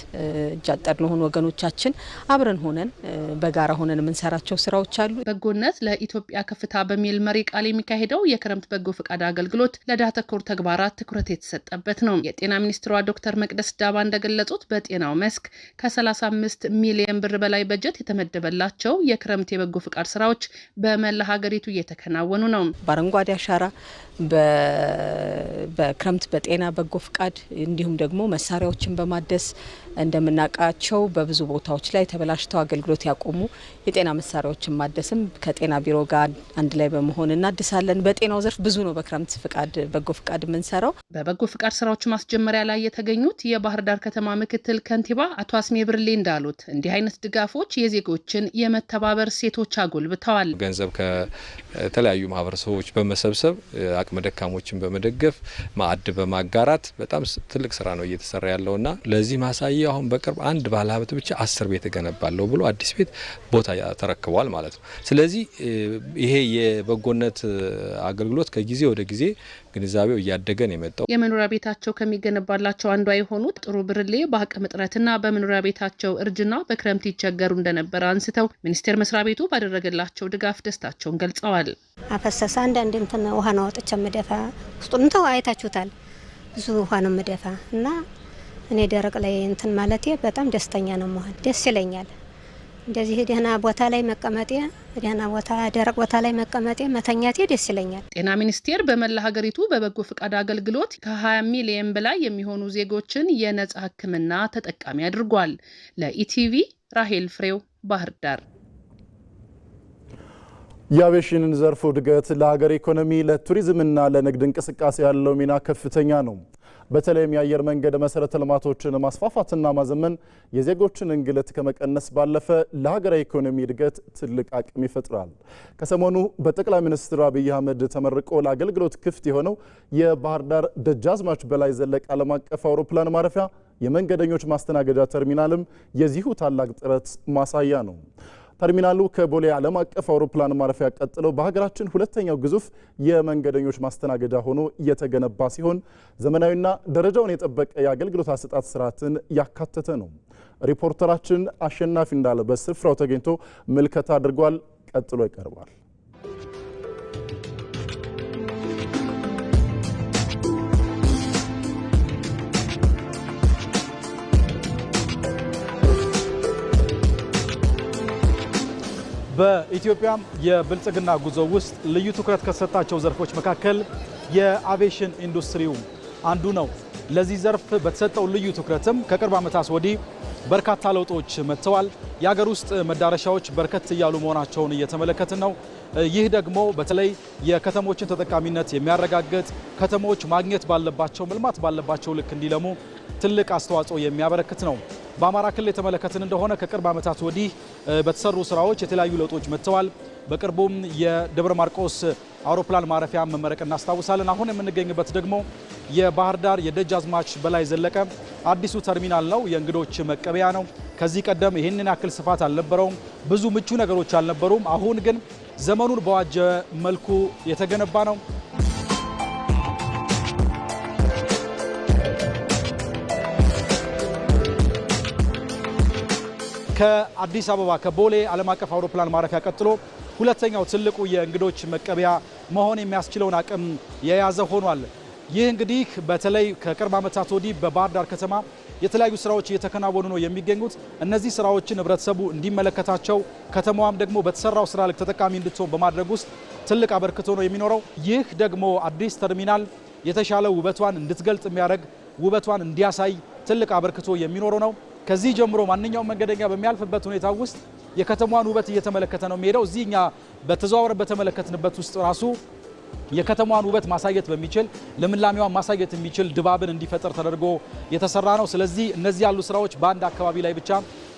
እጃጠር ለሆኑ ወገኖቻችን አብረን ሆነን በጋራ ሆነን የምንሰራቸው ስራዎች አሉ። በጎነት ለኢትዮጵያ ከፍታ በሚል መሪ ቃል የሚካሄደው የክረምት በጎ ፈቃድ አገልግሎት ለድሃ ተኮር ተግባራት ትኩረት የተሰጠበት ነው። የጤና ሚኒስትሯ ዶክተር መቅደስ ዳባ እንደገለጹት በጤናው መስክ ከ35 ሚሊዮን ብር በላይ በጀት የተመደበላቸው የክረምት የበጎ ፈቃድ ስራዎች በመላ ሀገሪቱ እየተከናወኑ ነው። በአረንጓዴ አሻራ በክረምት በጤና በጎ ፈቃድ እንዲሁም ደግሞ መሳሪያዎችን በማደስ እንደምናውቃቸው በብዙ ቦታዎች ላይ ተበላሽተው አገልግሎት ያቆሙ የጤና መሳሪያዎችን ማደስም ከጤና ቢሮ ጋር አንድ ላይ በመሆን እናድሳለን። በጤናው ዘርፍ ብዙ ነው በክረምት ፈቃድ በጎ ፈቃድ የምንሰራው። በበጎ ፈቃድ ስራዎች ማስጀመሪያ ላይ የተገኙት የባህር ዳር ከተማ ምክትል ከንቲባ አቶ አስሜ ብርሌ እንዳሉት እንዲህ አይነት ድጋፎች የዜጎችን የመተባበር ሴቶች አጎልብተዋል። ገንዘብ ከተለያዩ ማህበረሰቦች በመሰብሰብ አቅመ ደካሞችን በመደገፍ ማዕድ በማጋራት በጣም ትልቅ ስራ ነው እየተሰራ ያለውና ለዚህ ማሳያ አሁን በቅርብ አንድ ባለሀብት ብቻ 10 ቤት እገነባለሁ ብሎ አዲስ ቤት ቦታ ተረክቧል ማለት ነው። ስለዚህ ይሄ የበጎነት አገልግሎት ከጊዜ ወደ ጊዜ ግንዛቤው እያደገ ነው የመጣው። የመኖሪያ ቤታቸው ከሚገነባላቸው አንዷ የሆኑት ጥሩ ብርሌ በአቅም እጥረትና በመኖሪያ ቤታቸው እርጅና በክረምት ይቸገሩ እንደነበረ አንስተው ሚኒስቴር መስሪያ ቤቱ ባደረገላቸው ድጋፍ ደስታቸውን ገልጸዋል። አፈሰሳ አንዳንድ እንትን ውሃ ነው ወጥቼ መደፋ ውስጡን ተው አይታችሁታል። ብዙ ውሃ ነው መደፋ እና እኔ ደረቅ ላይ እንትን ማለቴ በጣም ደስተኛ ነው መሆን ደስ ይለኛል። እንደዚህ ደህና ቦታ ላይ መቀመጤ ደህና ቦታ ደረቅ ቦታ ላይ መቀመጤ መተኛቴ ደስ ይለኛል። ጤና ሚኒስቴር በመላ ሀገሪቱ በበጎ ፈቃድ አገልግሎት ከ20 ሚሊዮን በላይ የሚሆኑ ዜጎችን የነጻ ሕክምና ተጠቃሚ አድርጓል። ለኢቲቪ ራሄል ፍሬው ባህር ዳር። የአቪዬሽን ዘርፉ እድገት ለሀገር ኢኮኖሚ ለቱሪዝምና ለንግድ እንቅስቃሴ ያለው ሚና ከፍተኛ ነው። በተለይም የአየር መንገድ መሰረተ ልማቶችን ማስፋፋትና ማዘመን የዜጎችን እንግልት ከመቀነስ ባለፈ ለሀገራዊ ኢኮኖሚ እድገት ትልቅ አቅም ይፈጥራል። ከሰሞኑ በጠቅላይ ሚኒስትር አብይ አህመድ ተመርቆ ለአገልግሎት ክፍት የሆነው የባህር ዳር ደጃዝማች በላይ ዘለቀ ዓለም አቀፍ አውሮፕላን ማረፊያ የመንገደኞች ማስተናገጃ ተርሚናልም የዚሁ ታላቅ ጥረት ማሳያ ነው። ተርሚናሉ ከቦሌ ዓለም አቀፍ አውሮፕላን ማረፊያ ቀጥሎ በሀገራችን ሁለተኛው ግዙፍ የመንገደኞች ማስተናገጃ ሆኖ እየተገነባ ሲሆን ዘመናዊና ደረጃውን የጠበቀ የአገልግሎት አሰጣጥ ስርዓትን ያካተተ ነው። ሪፖርተራችን አሸናፊ እንዳለ በስፍራው ተገኝቶ ምልከታ አድርጓል። ቀጥሎ ይቀርባል። በኢትዮጵያ የብልጽግና ጉዞ ውስጥ ልዩ ትኩረት ከሰጣቸው ዘርፎች መካከል የአቪዬሽን ኢንዱስትሪው አንዱ ነው። ለዚህ ዘርፍ በተሰጠው ልዩ ትኩረትም ከቅርብ ዓመታት ወዲህ በርካታ ለውጦች መጥተዋል። የሀገር ውስጥ መዳረሻዎች በርከት እያሉ መሆናቸውን እየተመለከትን ነው። ይህ ደግሞ በተለይ የከተሞችን ተጠቃሚነት የሚያረጋግጥ ከተሞች ማግኘት ባለባቸው መልማት ባለባቸው ልክ እንዲለሙ ትልቅ አስተዋጽኦ የሚያበረክት ነው። በአማራ ክልል የተመለከትን እንደሆነ ከቅርብ ዓመታት ወዲህ በተሰሩ ስራዎች የተለያዩ ለውጦች መጥተዋል። በቅርቡም የደብረ ማርቆስ አውሮፕላን ማረፊያ መመረቅ እናስታውሳለን። አሁን የምንገኝበት ደግሞ የባህር ዳር የደጃዝማች በላይ ዘለቀ አዲሱ ተርሚናል ነው። የእንግዶች መቀበያ ነው። ከዚህ ቀደም ይህንን ያክል ስፋት አልነበረውም። ብዙ ምቹ ነገሮች አልነበሩም። አሁን ግን ዘመኑን በዋጀ መልኩ የተገነባ ነው። ከአዲስ አበባ ከቦሌ ዓለም አቀፍ አውሮፕላን ማረፊያ ቀጥሎ ሁለተኛው ትልቁ የእንግዶች መቀበያ መሆን የሚያስችለውን አቅም የያዘ ሆኗል። ይህ እንግዲህ በተለይ ከቅርብ ዓመታት ወዲህ በባህር ዳር ከተማ የተለያዩ ስራዎች እየተከናወኑ ነው የሚገኙት። እነዚህ ስራዎችን ህብረተሰቡ እንዲመለከታቸው ከተማዋም ደግሞ በተሰራው ስራ ልክ ተጠቃሚ እንድትሆን በማድረግ ውስጥ ትልቅ አበርክቶ ነው የሚኖረው። ይህ ደግሞ አዲስ ተርሚናል የተሻለ ውበቷን እንድትገልጥ የሚያደርግ ውበቷን እንዲያሳይ ትልቅ አበርክቶ የሚኖረው ነው። ከዚህ ጀምሮ ማንኛውም መንገደኛ በሚያልፍበት ሁኔታ ውስጥ የከተማዋን ውበት እየተመለከተ ነው የሚሄደው። እዚህ እኛ በተዘዋወረ በተመለከትንበት ውስጥ ራሱ የከተማዋን ውበት ማሳየት በሚችል ልምላሜዋን ማሳየት የሚችል ድባብን እንዲፈጠር ተደርጎ የተሰራ ነው። ስለዚህ እነዚህ ያሉ ስራዎች በአንድ አካባቢ ላይ ብቻ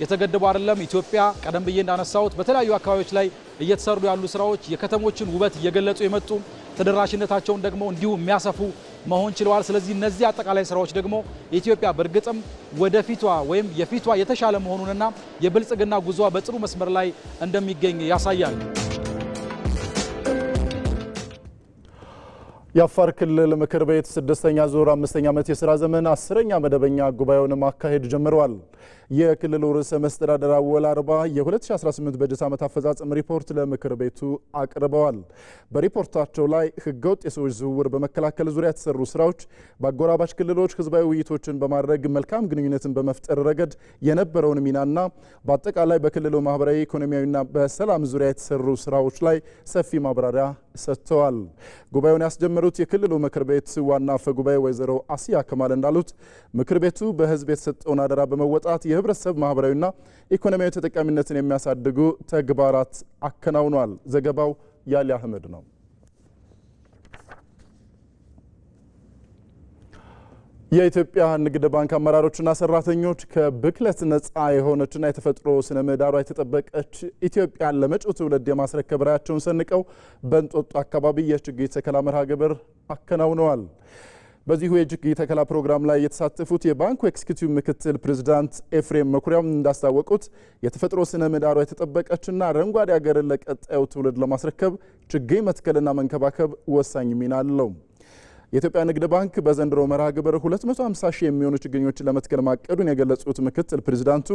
የተገደቡ አይደለም። ኢትዮጵያ ቀደም ብዬ እንዳነሳሁት በተለያዩ አካባቢዎች ላይ እየተሰሩ ያሉ ስራዎች የከተሞችን ውበት እየገለጹ የመጡ ተደራሽነታቸውን ደግሞ እንዲሁ የሚያሰፉ መሆን ችለዋል። ስለዚህ እነዚህ አጠቃላይ ስራዎች ደግሞ ኢትዮጵያ በእርግጥም ወደፊቷ ወይም የፊቷ የተሻለ መሆኑንና የብልጽግና ጉዞዋ በጥሩ መስመር ላይ እንደሚገኝ ያሳያል። የአፋር ክልል ምክር ቤት 6ኛ ዙር 5ኛ ዓመት የሥራ ዘመን 10ኛ መደበኛ ጉባኤውን ማካሄድ ጀምረዋል። የክልሉ ርዕሰ መስተዳድር አወል አርባ የ2018 በጀት ዓመት አፈጻጸም ሪፖርት ለምክር ቤቱ አቅርበዋል። በሪፖርታቸው ላይ ህገወጥ የሰዎች ዝውውር በመከላከል ዙሪያ የተሰሩ ስራዎች፣ በአጎራባች ክልሎች ህዝባዊ ውይይቶችን በማድረግ መልካም ግንኙነትን በመፍጠር ረገድ የነበረውን ሚናና በአጠቃላይ በክልሉ ማህበራዊ፣ ኢኮኖሚያዊና በሰላም ዙሪያ የተሰሩ ስራዎች ላይ ሰፊ ማብራሪያ ሰጥተዋል። ጉባኤውን ያስጀመሩት የክልሉ ምክር ቤት ዋና አፈ ጉባኤ ወይዘሮ አሲያ ከማል እንዳሉት ምክር ቤቱ በህዝብ የተሰጠውን አደራ በመወጣት የህብረተሰብ ማህበራዊና ኢኮኖሚያዊ ተጠቃሚነትን የሚያሳድጉ ተግባራት አከናውኗል። ዘገባው ያሊ አህመድ ነው። የኢትዮጵያ ንግድ ባንክ አመራሮችና ሰራተኞች ከብክለት ነፃ የሆነችና የተፈጥሮ ስነ ምህዳሯ የተጠበቀች ኢትዮጵያን ለመጪው ትውልድ የማስረከብ ራዕያቸውን ሰንቀው በእንጦጦ አካባቢ የችግኝ ተከላ መርሃ ግብር አከናውነዋል። በዚሁ የችግኝ ተከላ ፕሮግራም ላይ የተሳተፉት የባንኩ ኤክስኪዩቲቭ ምክትል ፕሬዝዳንት ኤፍሬም መኩሪያም እንዳስታወቁት የተፈጥሮ ስነ ምህዳሯ የተጠበቀችና አረንጓዴ ሀገርን ለቀጣዩ ትውልድ ለማስረከብ ችግኝ መትከልና መንከባከብ ወሳኝ ሚና አለው። የኢትዮጵያ ንግድ ባንክ በዘንድሮ መርሃ ግብር 250 ሺህ የሚሆኑ ችግኞችን ለመትከል ማቀዱን የገለጹት ምክትል ፕሬዝዳንቱ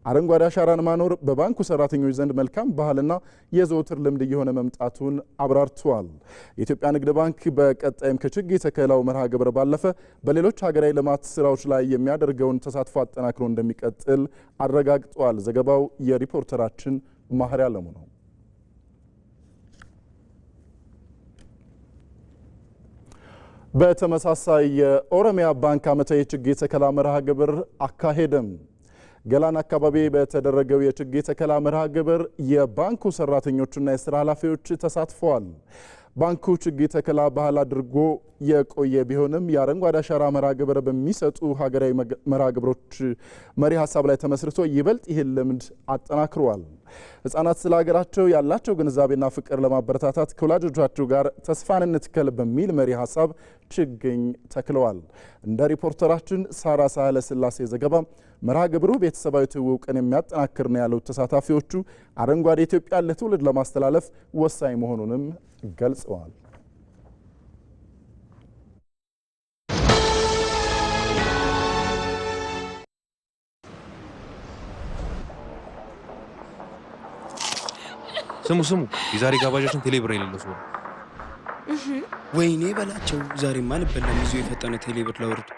አረንጓዴ አሻራን ማኖር በባንኩ ሰራተኞች ዘንድ መልካም ባህልና የዘወትር ልምድ እየሆነ መምጣቱን አብራርተዋል። የኢትዮጵያ ንግድ ባንክ በቀጣይም ከችግኝ ተከላው መርሃ ግብር ባለፈ በሌሎች ሀገራዊ ልማት ስራዎች ላይ የሚያደርገውን ተሳትፎ አጠናክሮ እንደሚቀጥል አረጋግጧል። ዘገባው የሪፖርተራችን ማህሪ አለሙ ነው። በተመሳሳይ የኦሮሚያ ባንክ ዓመታዊ የችግኝ ተከላ መርሃ ግብር አካሄደም። ገላን አካባቢ በተደረገው የችግኝ ተከላ መርሃ ግብር የባንኩ ሰራተኞችና የስራ ኃላፊዎች ተሳትፈዋል። ባንኩ ችግኝ ተከላ ባህል አድርጎ የቆየ ቢሆንም የአረንጓዴ አሻራ መርሃ ግብር በሚሰጡ ሀገራዊ መርሃ ግብሮች መሪ ሀሳብ ላይ ተመስርቶ ይበልጥ ይህን ልምድ አጠናክሯል። ህጻናት ስለ ሀገራቸው ያላቸው ግንዛቤና ፍቅር ለማበረታታት ከወላጆቻቸው ጋር ተስፋን እንትከል በሚል መሪ ሀሳብ ችግኝ ተክለዋል። እንደ ሪፖርተራችን ሳራ ሳህለ ስላሴ ዘገባ መርሃ ግብሩ ቤተሰባዊ ትውውቅን የሚያጠናክር ነው ያሉት ተሳታፊዎቹ አረንጓዴ ኢትዮጵያ ለትውልድ ለማስተላለፍ ወሳኝ መሆኑንም ገልጸዋል። ስሙ የዛሬ ጋባዣችን ቴሌብር የሌለው ሰው ወይኔ በላቸው። ዛሬማ ልበላም ይዞ የፈጠነ ቴሌብር ለወርድ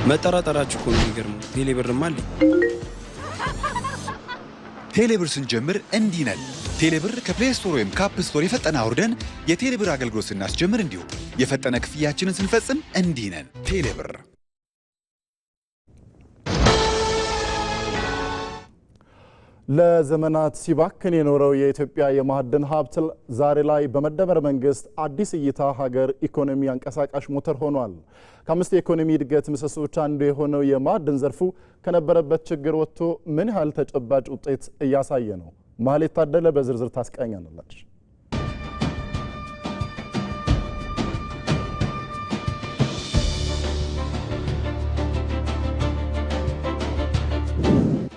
መጠራጠራችሁ እኮ ነው የሚገርመው። ቴሌብርም አለ። ቴሌብር ስንጀምር እንዲህ ነን። ቴሌብር ከፕሌይ ስቶር ወይም ከአፕ ስቶር የፈጠነ አውርደን የቴሌብር አገልግሎት ስናስጀምር እንዲሁም የፈጠነ ክፍያችንን ስንፈጽም እንዲህ ነን። ቴሌብር ለዘመናት ሲባክን የኖረው የኢትዮጵያ የማዕድን ሀብት ዛሬ ላይ በመደመር መንግስት አዲስ እይታ ሀገር ኢኮኖሚ አንቀሳቃሽ ሞተር ሆኗል። ከአምስት የኢኮኖሚ እድገት ምሰሶች አንዱ የሆነው የማዕድን ዘርፉ ከነበረበት ችግር ወጥቶ ምን ያህል ተጨባጭ ውጤት እያሳየ ነው? ማህሌት ታደለ በዝርዝር ታስቃኛለች።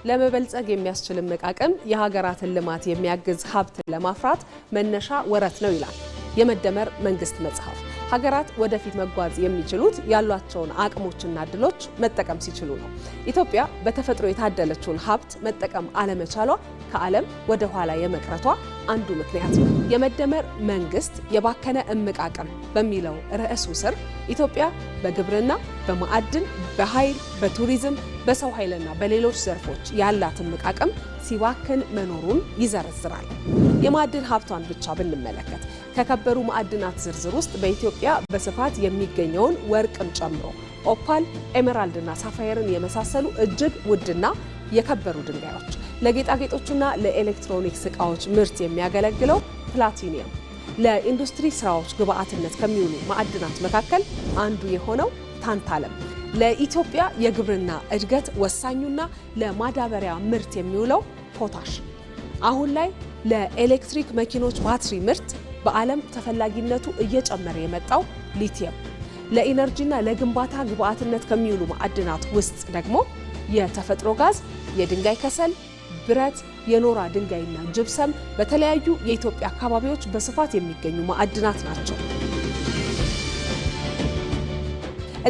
ለመበልጸግ የሚያስችል መቃቀም የሀገራትን ልማት የሚያግዝ ሀብት ለማፍራት መነሻ ወረት ነው ይላል የመደመር መንግስት መጽሐፍ። ሀገራት ወደፊት መጓዝ የሚችሉት ያሏቸውን አቅሞችና እድሎች መጠቀም ሲችሉ ነው። ኢትዮጵያ በተፈጥሮ የታደለችውን ሀብት መጠቀም አለመቻሏ ከዓለም ወደ ኋላ የመቅረቷ አንዱ ምክንያት ነው። የመደመር መንግስት የባከነ እምቅ አቅም በሚለው ርዕሱ ስር ኢትዮጵያ በግብርና፣ በማዕድን፣ በኃይል፣ በቱሪዝም፣ በሰው ኃይልና በሌሎች ዘርፎች ያላት እምቅ አቅም ሲባክን መኖሩን ይዘረዝራል። የማዕድን ሀብቷን ብቻ ብንመለከት ከከበሩ ማዕድናት ዝርዝር ውስጥ በኢትዮጵያ በስፋት የሚገኘውን ወርቅን ጨምሮ ኦፓል፣ ኤሜራልድና ሳፋየርን የመሳሰሉ እጅግ ውድና የከበሩ ድንጋዮች፣ ለጌጣጌጦችና ለኤሌክትሮኒክስ ዕቃዎች ምርት የሚያገለግለው ፕላቲኒየም፣ ለኢንዱስትሪ ስራዎች ግብአትነት ከሚውሉ ማዕድናት መካከል አንዱ የሆነው ታንታለም፣ ለኢትዮጵያ የግብርና እድገት ወሳኙና ለማዳበሪያ ምርት የሚውለው ፖታሽ፣ አሁን ላይ ለኤሌክትሪክ መኪኖች ባትሪ ምርት በዓለም ተፈላጊነቱ እየጨመረ የመጣው ሊቲየም፣ ለኢነርጂና ለግንባታ ግብአትነት ከሚውሉ ማዕድናት ውስጥ ደግሞ የተፈጥሮ ጋዝ፣ የድንጋይ ከሰል፣ ብረት፣ የኖራ ድንጋይና ጅብሰም በተለያዩ የኢትዮጵያ አካባቢዎች በስፋት የሚገኙ ማዕድናት ናቸው።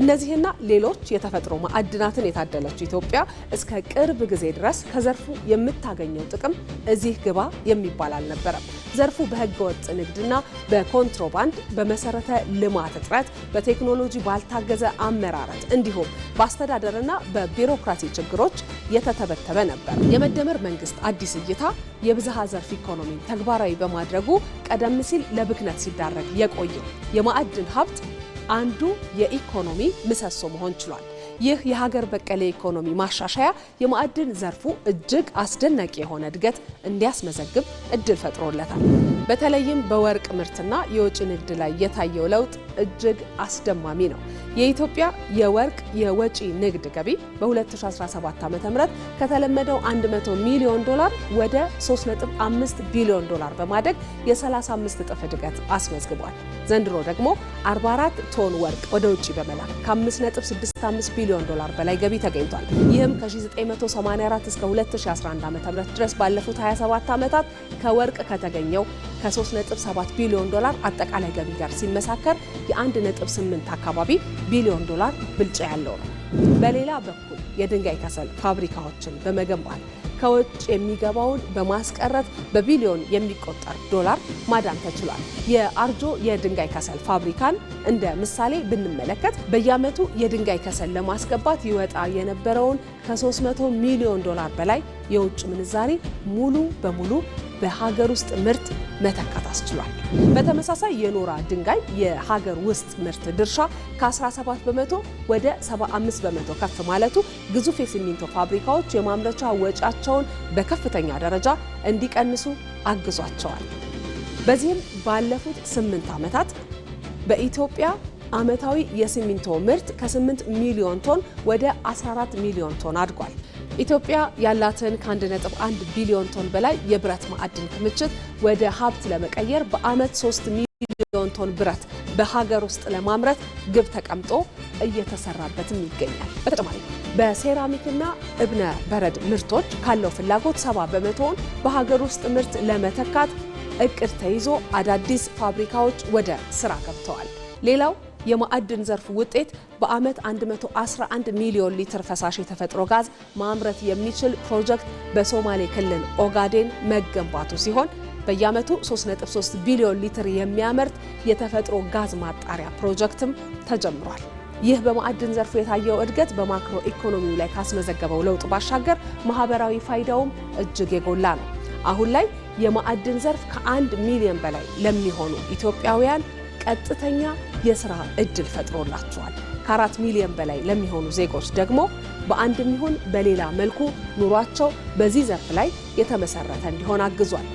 እነዚህና ሌሎች የተፈጥሮ ማዕድናትን የታደለችው ኢትዮጵያ እስከ ቅርብ ጊዜ ድረስ ከዘርፉ የምታገኘው ጥቅም እዚህ ግባ የሚባል አልነበረም። ዘርፉ በህገወጥ ንግድና በኮንትሮባንድ፣ በመሰረተ ልማት እጥረት፣ በቴክኖሎጂ ባልታገዘ አመራረት እንዲሁም በአስተዳደርና በቢሮክራሲ ችግሮች የተተበተበ ነበር። የመደመር መንግስት አዲስ እይታ የብዝሃ ዘርፍ ኢኮኖሚን ተግባራዊ በማድረጉ ቀደም ሲል ለብክነት ሲዳረግ የቆየው የማዕድን ሀብት አንዱ የኢኮኖሚ ምሰሶ መሆን ችሏል። ይህ የሀገር በቀል የኢኮኖሚ ማሻሻያ የማዕድን ዘርፉ እጅግ አስደናቂ የሆነ እድገት እንዲያስመዘግብ እድል ፈጥሮለታል። በተለይም በወርቅ ምርትና የወጪ ንግድ ላይ የታየው ለውጥ እጅግ አስደማሚ ነው። የኢትዮጵያ የወርቅ የወጪ ንግድ ገቢ በ2017 ዓ.ም ከተለመደው 100 ሚሊዮን ዶላር ወደ 3.5 ቢሊዮን ዶላር በማደግ የ35 እጥፍ እድገት አስመዝግቧል። ዘንድሮ ደግሞ 44 ቶን ወርቅ ወደ ውጭ በመላክ ከ5.65 ቢሊዮን ቢሊዮን ዶላር በላይ ገቢ ተገኝቷል። ይህም ከ1984 እስከ 2011 ዓ.ም ድረስ ባለፉት 27 ዓመታት ከወርቅ ከተገኘው ከ3.7 ቢሊዮን ዶላር አጠቃላይ ገቢ ጋር ሲመሳከር የ1.8 አካባቢ ቢሊዮን ዶላር ብልጫ ያለው ነው። በሌላ በኩል የድንጋይ ከሰል ፋብሪካዎችን በመገንባት ከውጭ የሚገባውን በማስቀረት በቢሊዮን የሚቆጠር ዶላር ማዳን ተችሏል። የአርጆ የድንጋይ ከሰል ፋብሪካን እንደ ምሳሌ ብንመለከት በየዓመቱ የድንጋይ ከሰል ለማስገባት ይወጣ የነበረውን ከ300 ሚሊዮን ዶላር በላይ የውጭ ምንዛሪ ሙሉ በሙሉ በሀገር ውስጥ ምርት መተካት አስችሏል። በተመሳሳይ የኖራ ድንጋይ የሀገር ውስጥ ምርት ድርሻ ከ17 በመቶ ወደ 75 በመቶ ከፍ ማለቱ ግዙፍ የሲሚንቶ ፋብሪካዎች የማምረቻ ወጪያቸውን በከፍተኛ ደረጃ እንዲቀንሱ አግዟቸዋል። በዚህም ባለፉት 8 ዓመታት በኢትዮጵያ ዓመታዊ የሲሚንቶ ምርት ከ8 ሚሊዮን ቶን ወደ 14 ሚሊዮን ቶን አድጓል። ኢትዮጵያ ያላትን ከ1.1 ቢሊዮን ቶን በላይ የብረት ማዕድን ክምችት ወደ ሀብት ለመቀየር በዓመት 3 ሚሊዮን ቶን ብረት በሀገር ውስጥ ለማምረት ግብ ተቀምጦ እየተሰራበትም ይገኛል። በተጨማሪ በሴራሚክና እብነ በረድ ምርቶች ካለው ፍላጎት 70 በመቶውን በሀገር ውስጥ ምርት ለመተካት እቅድ ተይዞ አዳዲስ ፋብሪካዎች ወደ ስራ ገብተዋል። ሌላው የማዕድን ዘርፍ ውጤት በዓመት 111 ሚሊዮን ሊትር ፈሳሽ የተፈጥሮ ጋዝ ማምረት የሚችል ፕሮጀክት በሶማሌ ክልል ኦጋዴን መገንባቱ ሲሆን በየዓመቱ 3.3 ቢሊዮን ሊትር የሚያመርት የተፈጥሮ ጋዝ ማጣሪያ ፕሮጀክትም ተጀምሯል። ይህ በማዕድን ዘርፉ የታየው እድገት በማክሮ ኢኮኖሚው ላይ ካስመዘገበው ለውጥ ባሻገር ማህበራዊ ፋይዳውም እጅግ የጎላ ነው። አሁን ላይ የማዕድን ዘርፍ ከ1 ሚሊዮን በላይ ለሚሆኑ ኢትዮጵያውያን ቀጥተኛ የሥራ ዕድል ፈጥሮላቸዋል። ከ4 ሚሊዮን በላይ ለሚሆኑ ዜጎች ደግሞ በአንድም ይሁን በሌላ መልኩ ኑሯቸው በዚህ ዘርፍ ላይ የተመሰረተ እንዲሆን አግዟል።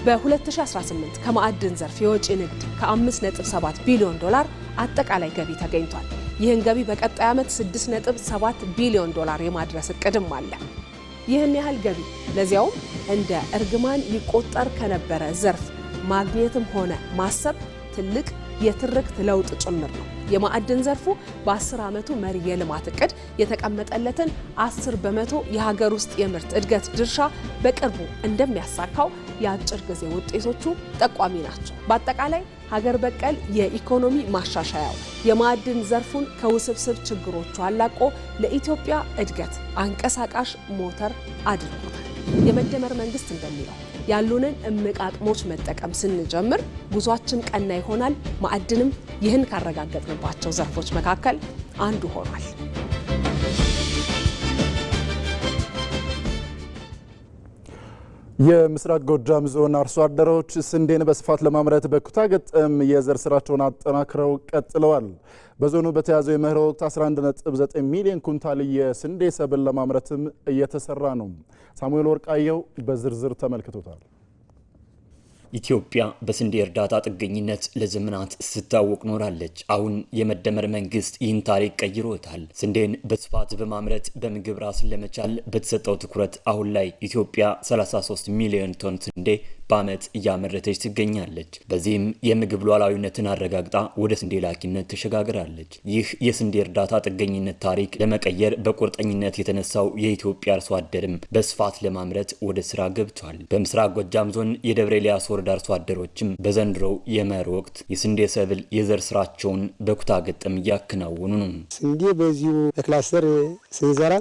በ2018 ከማዕድን ዘርፍ የወጪ ንግድ ከ5.7 ቢሊዮን ዶላር አጠቃላይ ገቢ ተገኝቷል። ይህን ገቢ በቀጣይ ዓመት 6.7 ቢሊዮን ዶላር የማድረስ እቅድም አለ። ይህን ያህል ገቢ ለዚያውም እንደ እርግማን ይቆጠር ከነበረ ዘርፍ ማግኘትም ሆነ ማሰብ ትልቅ የትርክት ለውጥ ጭምር ነው። የማዕድን ዘርፉ በ10 ዓመቱ መሪ የልማት እቅድ የተቀመጠለትን 10 በመቶ የሀገር ውስጥ የምርት እድገት ድርሻ በቅርቡ እንደሚያሳካው የአጭር ጊዜ ውጤቶቹ ጠቋሚ ናቸው። በአጠቃላይ ሀገር በቀል የኢኮኖሚ ማሻሻያው የማዕድን ዘርፉን ከውስብስብ ችግሮቹ አላቆ ለኢትዮጵያ እድገት አንቀሳቃሽ ሞተር አድርጎታል። የመደመር መንግስት እንደሚለው ያሉንን እምቅ አቅሞች መጠቀም ስንጀምር ጉዟችን ቀና ይሆናል። ማዕድንም ይህን ካረጋገጥንባቸው ዘርፎች መካከል አንዱ ሆኗል። የምስራቅ ጎጃም ዞን አርሶ አደሮች ስንዴን በስፋት ለማምረት በኩታ ገጠም የዘር ስራቸውን አጠናክረው ቀጥለዋል። በዞኑ በተያዘው የመኸር ወቅት 11.9 ሚሊዮን ኩንታል የስንዴ ሰብል ለማምረትም እየተሰራ ነው። ሳሙኤል ወርቃየው በዝርዝር ተመልክቶታል። ኢትዮጵያ በስንዴ እርዳታ ጥገኝነት ለዘመናት ስታወቅ ኖራለች። አሁን የመደመር መንግስት ይህን ታሪክ ቀይሮታል። ስንዴን በስፋት በማምረት በምግብ ራስን ለመቻል በተሰጠው ትኩረት አሁን ላይ ኢትዮጵያ 33 ሚሊዮን ቶን ስንዴ በዓመት እያመረተች ትገኛለች። በዚህም የምግብ ሉዓላዊነትን አረጋግጣ ወደ ስንዴ ላኪነት ተሸጋግራለች። ይህ የስንዴ እርዳታ ጥገኝነት ታሪክ ለመቀየር በቁርጠኝነት የተነሳው የኢትዮጵያ አርሶ አደርም በስፋት ለማምረት ወደ ስራ ገብቷል። በምስራቅ ጎጃም ዞን የደብረ ኤልያስ ወረዳ አርሶ አደሮችም በዘንድሮው የመኸር ወቅት የስንዴ ሰብል የዘር ስራቸውን በኩታ ገጠም እያከናወኑ ነው። ስንዴ በዚሁ በክላስተር ስንዘራ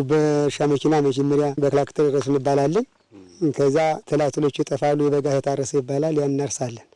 በእርሻ መኪና መጀመሪያ በክላክተር ረስ እንባላለን። ከዛ ትላትሎቹ ይጠፋሉ። የበጋ የታረሰ ይባላል። ያን እናርሳለን።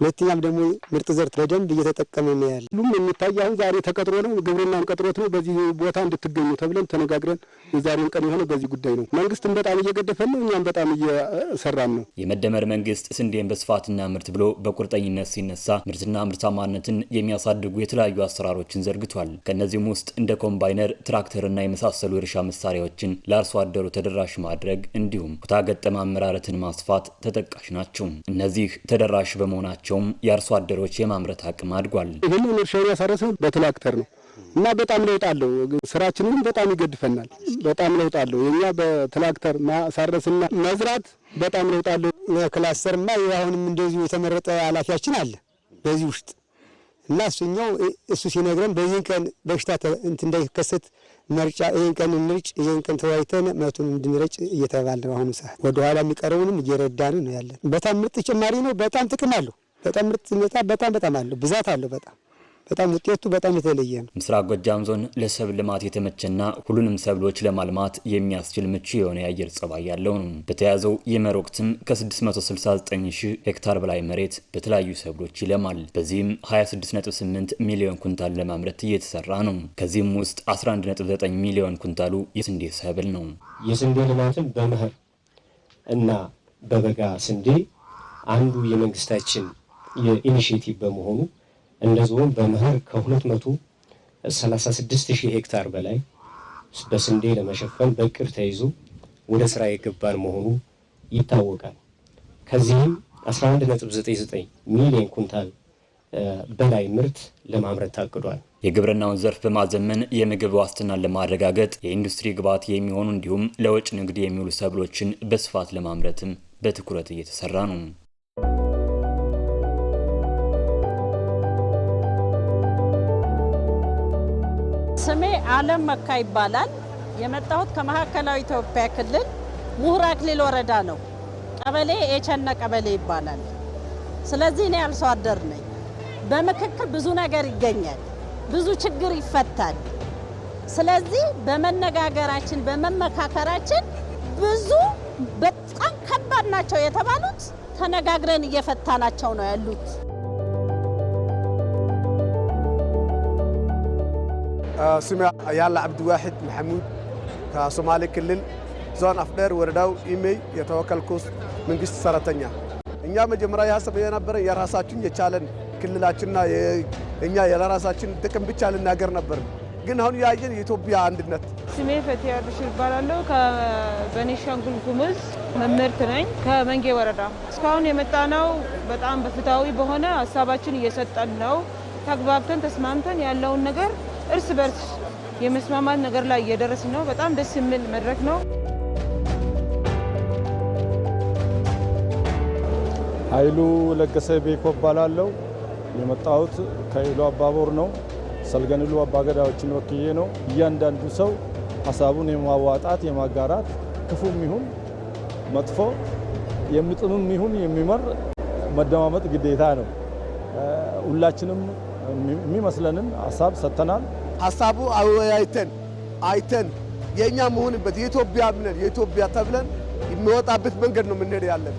ሁለተኛም ደግሞ ምርጥ ዘር በደንብ እየተጠቀመ ነው ያለ። ሁሉም የሚታይ አሁን ዛሬ ተቀጥሮ ነው፣ ግብርናን ቀጥሮት ነው በዚህ ቦታ እንድትገኙ ተብለን ተነጋግረን የዛሬውን ቀን የሆነ በዚህ ጉዳይ ነው። መንግስትም በጣም እየገደፈን ነው፣ እኛም በጣም እየሰራን ነው። የመደመር መንግስት ስንዴን በስፋትና ምርት ብሎ በቁርጠኝነት ሲነሳ ምርትና ምርታማነትን የሚያሳድጉ የተለያዩ አሰራሮችን ዘርግቷል። ከእነዚህም ውስጥ እንደ ኮምባይነር፣ ትራክተርና የመሳሰሉ የእርሻ መሳሪያዎችን ለአርሶ አደሩ ተደራሽ ማድረግ እንዲሁም ኩታ ገጠም አመራረትን ማስፋት ተጠቃሽ ናቸው። እነዚህ ተደራሽ በመሆናቸው የአርሶ አደሮች የማምረት አቅም አድጓል። ይህንን እርሻውን ያሳረሰው በትራክተር ነው እና በጣም ለውጥ አለው። ስራችንን በጣም ይገድፈናል። በጣም ለውጥ አለው። የኛ በትራክተር ማሳረስና መዝራት በጣም ለውጥ አለው። ክላስተርማ አሁንም እንደዚሁ የተመረጠ ኃላፊያችን አለ በዚህ ውስጥ እና እሱ ሲነግረን በዚህ ቀን በሽታ እንዳይከሰት መርጫ ይህን ቀን እንርጭ፣ ይህን ቀን ተወያይተን መቱን እንድንረጭ እየተባለ በአሁኑ ሰዓት ወደ ኋላ የሚቀረውንም እየረዳን ነው ያለን። በጣም ምርጥ ጭማሪ ነው። በጣም ጥቅም አለው። በጣም ምርጥ በጣም አለው። ብዛት አለው። በጣም ውጤቱ በጣም የተለየ ነው። ምስራቅ ጎጃም ዞን ለሰብል ልማት የተመቸና ሁሉንም ሰብሎች ለማልማት የሚያስችል ምቹ የሆነ የአየር ጸባይ ያለው ነው። በተያዘው የመኸር ወቅትም ከ669,000 ሄክታር በላይ መሬት በተለያዩ ሰብሎች ይለማል። በዚህም 26.8 ሚሊዮን ኩንታል ለማምረት እየተሰራ ነው። ከዚህም ውስጥ 11.9 ሚሊዮን ኩንታሉ የስንዴ ሰብል ነው። የስንዴ ልማትን በመኸር እና በበጋ ስንዴ አንዱ የመንግስታችን የኢኒሼቲቭ በመሆኑ እንደዚሁም በመኸር ከ236,000 ሄክታር በላይ በስንዴ ለመሸፈን በእቅድ ተይዞ ወደ ስራ የገባን መሆኑ ይታወቃል። ከዚህም 11.99 ሚሊዮን ኩንታል በላይ ምርት ለማምረት ታቅዷል። የግብርናውን ዘርፍ በማዘመን የምግብ ዋስትናን ለማረጋገጥ የኢንዱስትሪ ግብዓት የሚሆኑ እንዲሁም ለወጭ ንግድ የሚውሉ ሰብሎችን በስፋት ለማምረትም በትኩረት እየተሰራ ነው። ስሜ አለም መካ ይባላል። የመጣሁት ከማዕከላዊ ኢትዮጵያ ክልል ምሁር አክሊል ወረዳ ነው። ቀበሌ ኤቸነ ቀበሌ ይባላል። ስለዚህ እኔ አርሶ አደር ነኝ። በምክክር ብዙ ነገር ይገኛል፣ ብዙ ችግር ይፈታል። ስለዚህ በመነጋገራችን በመመካከራችን ብዙ በጣም ከባድ ናቸው የተባሉት ተነጋግረን እየፈታናቸው ነው ያሉት። ስሜ ያለ አብዱ ዋሂድ መሐሙድ ከሶማሌ ክልል ዞን አፍደር ወረዳው ኢሜይ የተወከልኩት መንግስት ሰራተኛ። እኛ መጀመሪያ ያሰብ የነበረ የራሳችን የቻለን ክልላችንና እኛ የራሳችን ጥቅም ብቻ ልናገር ነበር። ግን አሁን ያየን የኢትዮጵያ አንድነት። ስሜ ፈቲያ ብሽር እባላለሁ። ከቤኒሻንጉል ጉሙዝ መምህርት ነኝ ከመንጌ ወረዳ። እስካሁን የመጣነው በጣም በፍትሃዊ በሆነ ሀሳባችን እየሰጠን ነው። ተግባብተን ተስማምተን ያለውን ነገር እርስ በርስ የመስማማት ነገር ላይ እየደረስን ነው። በጣም ደስ የሚል መድረክ ነው። ኃይሉ ለገሰ ቤኮ እባላለሁ። የመጣሁት ከኢሉ አባቦር ነው። ሰልገንሉ አባገዳዎችን ወክዬ ነው። እያንዳንዱ ሰው ሀሳቡን የማዋጣት የማጋራት ክፉም ይሁን መጥፎ የሚጥምም ይሁን የሚመር መደማመጥ ግዴታ ነው። ሁላችንም የሚመስለንን ሀሳብ ሰጥተናል። ሀሳቡ አወያይተን አይተን የእኛ መሆንበት የኢትዮጵያ ብለን የኢትዮጵያ ተብለን የሚወጣበት መንገድ ነው የምንሄድ ያለን።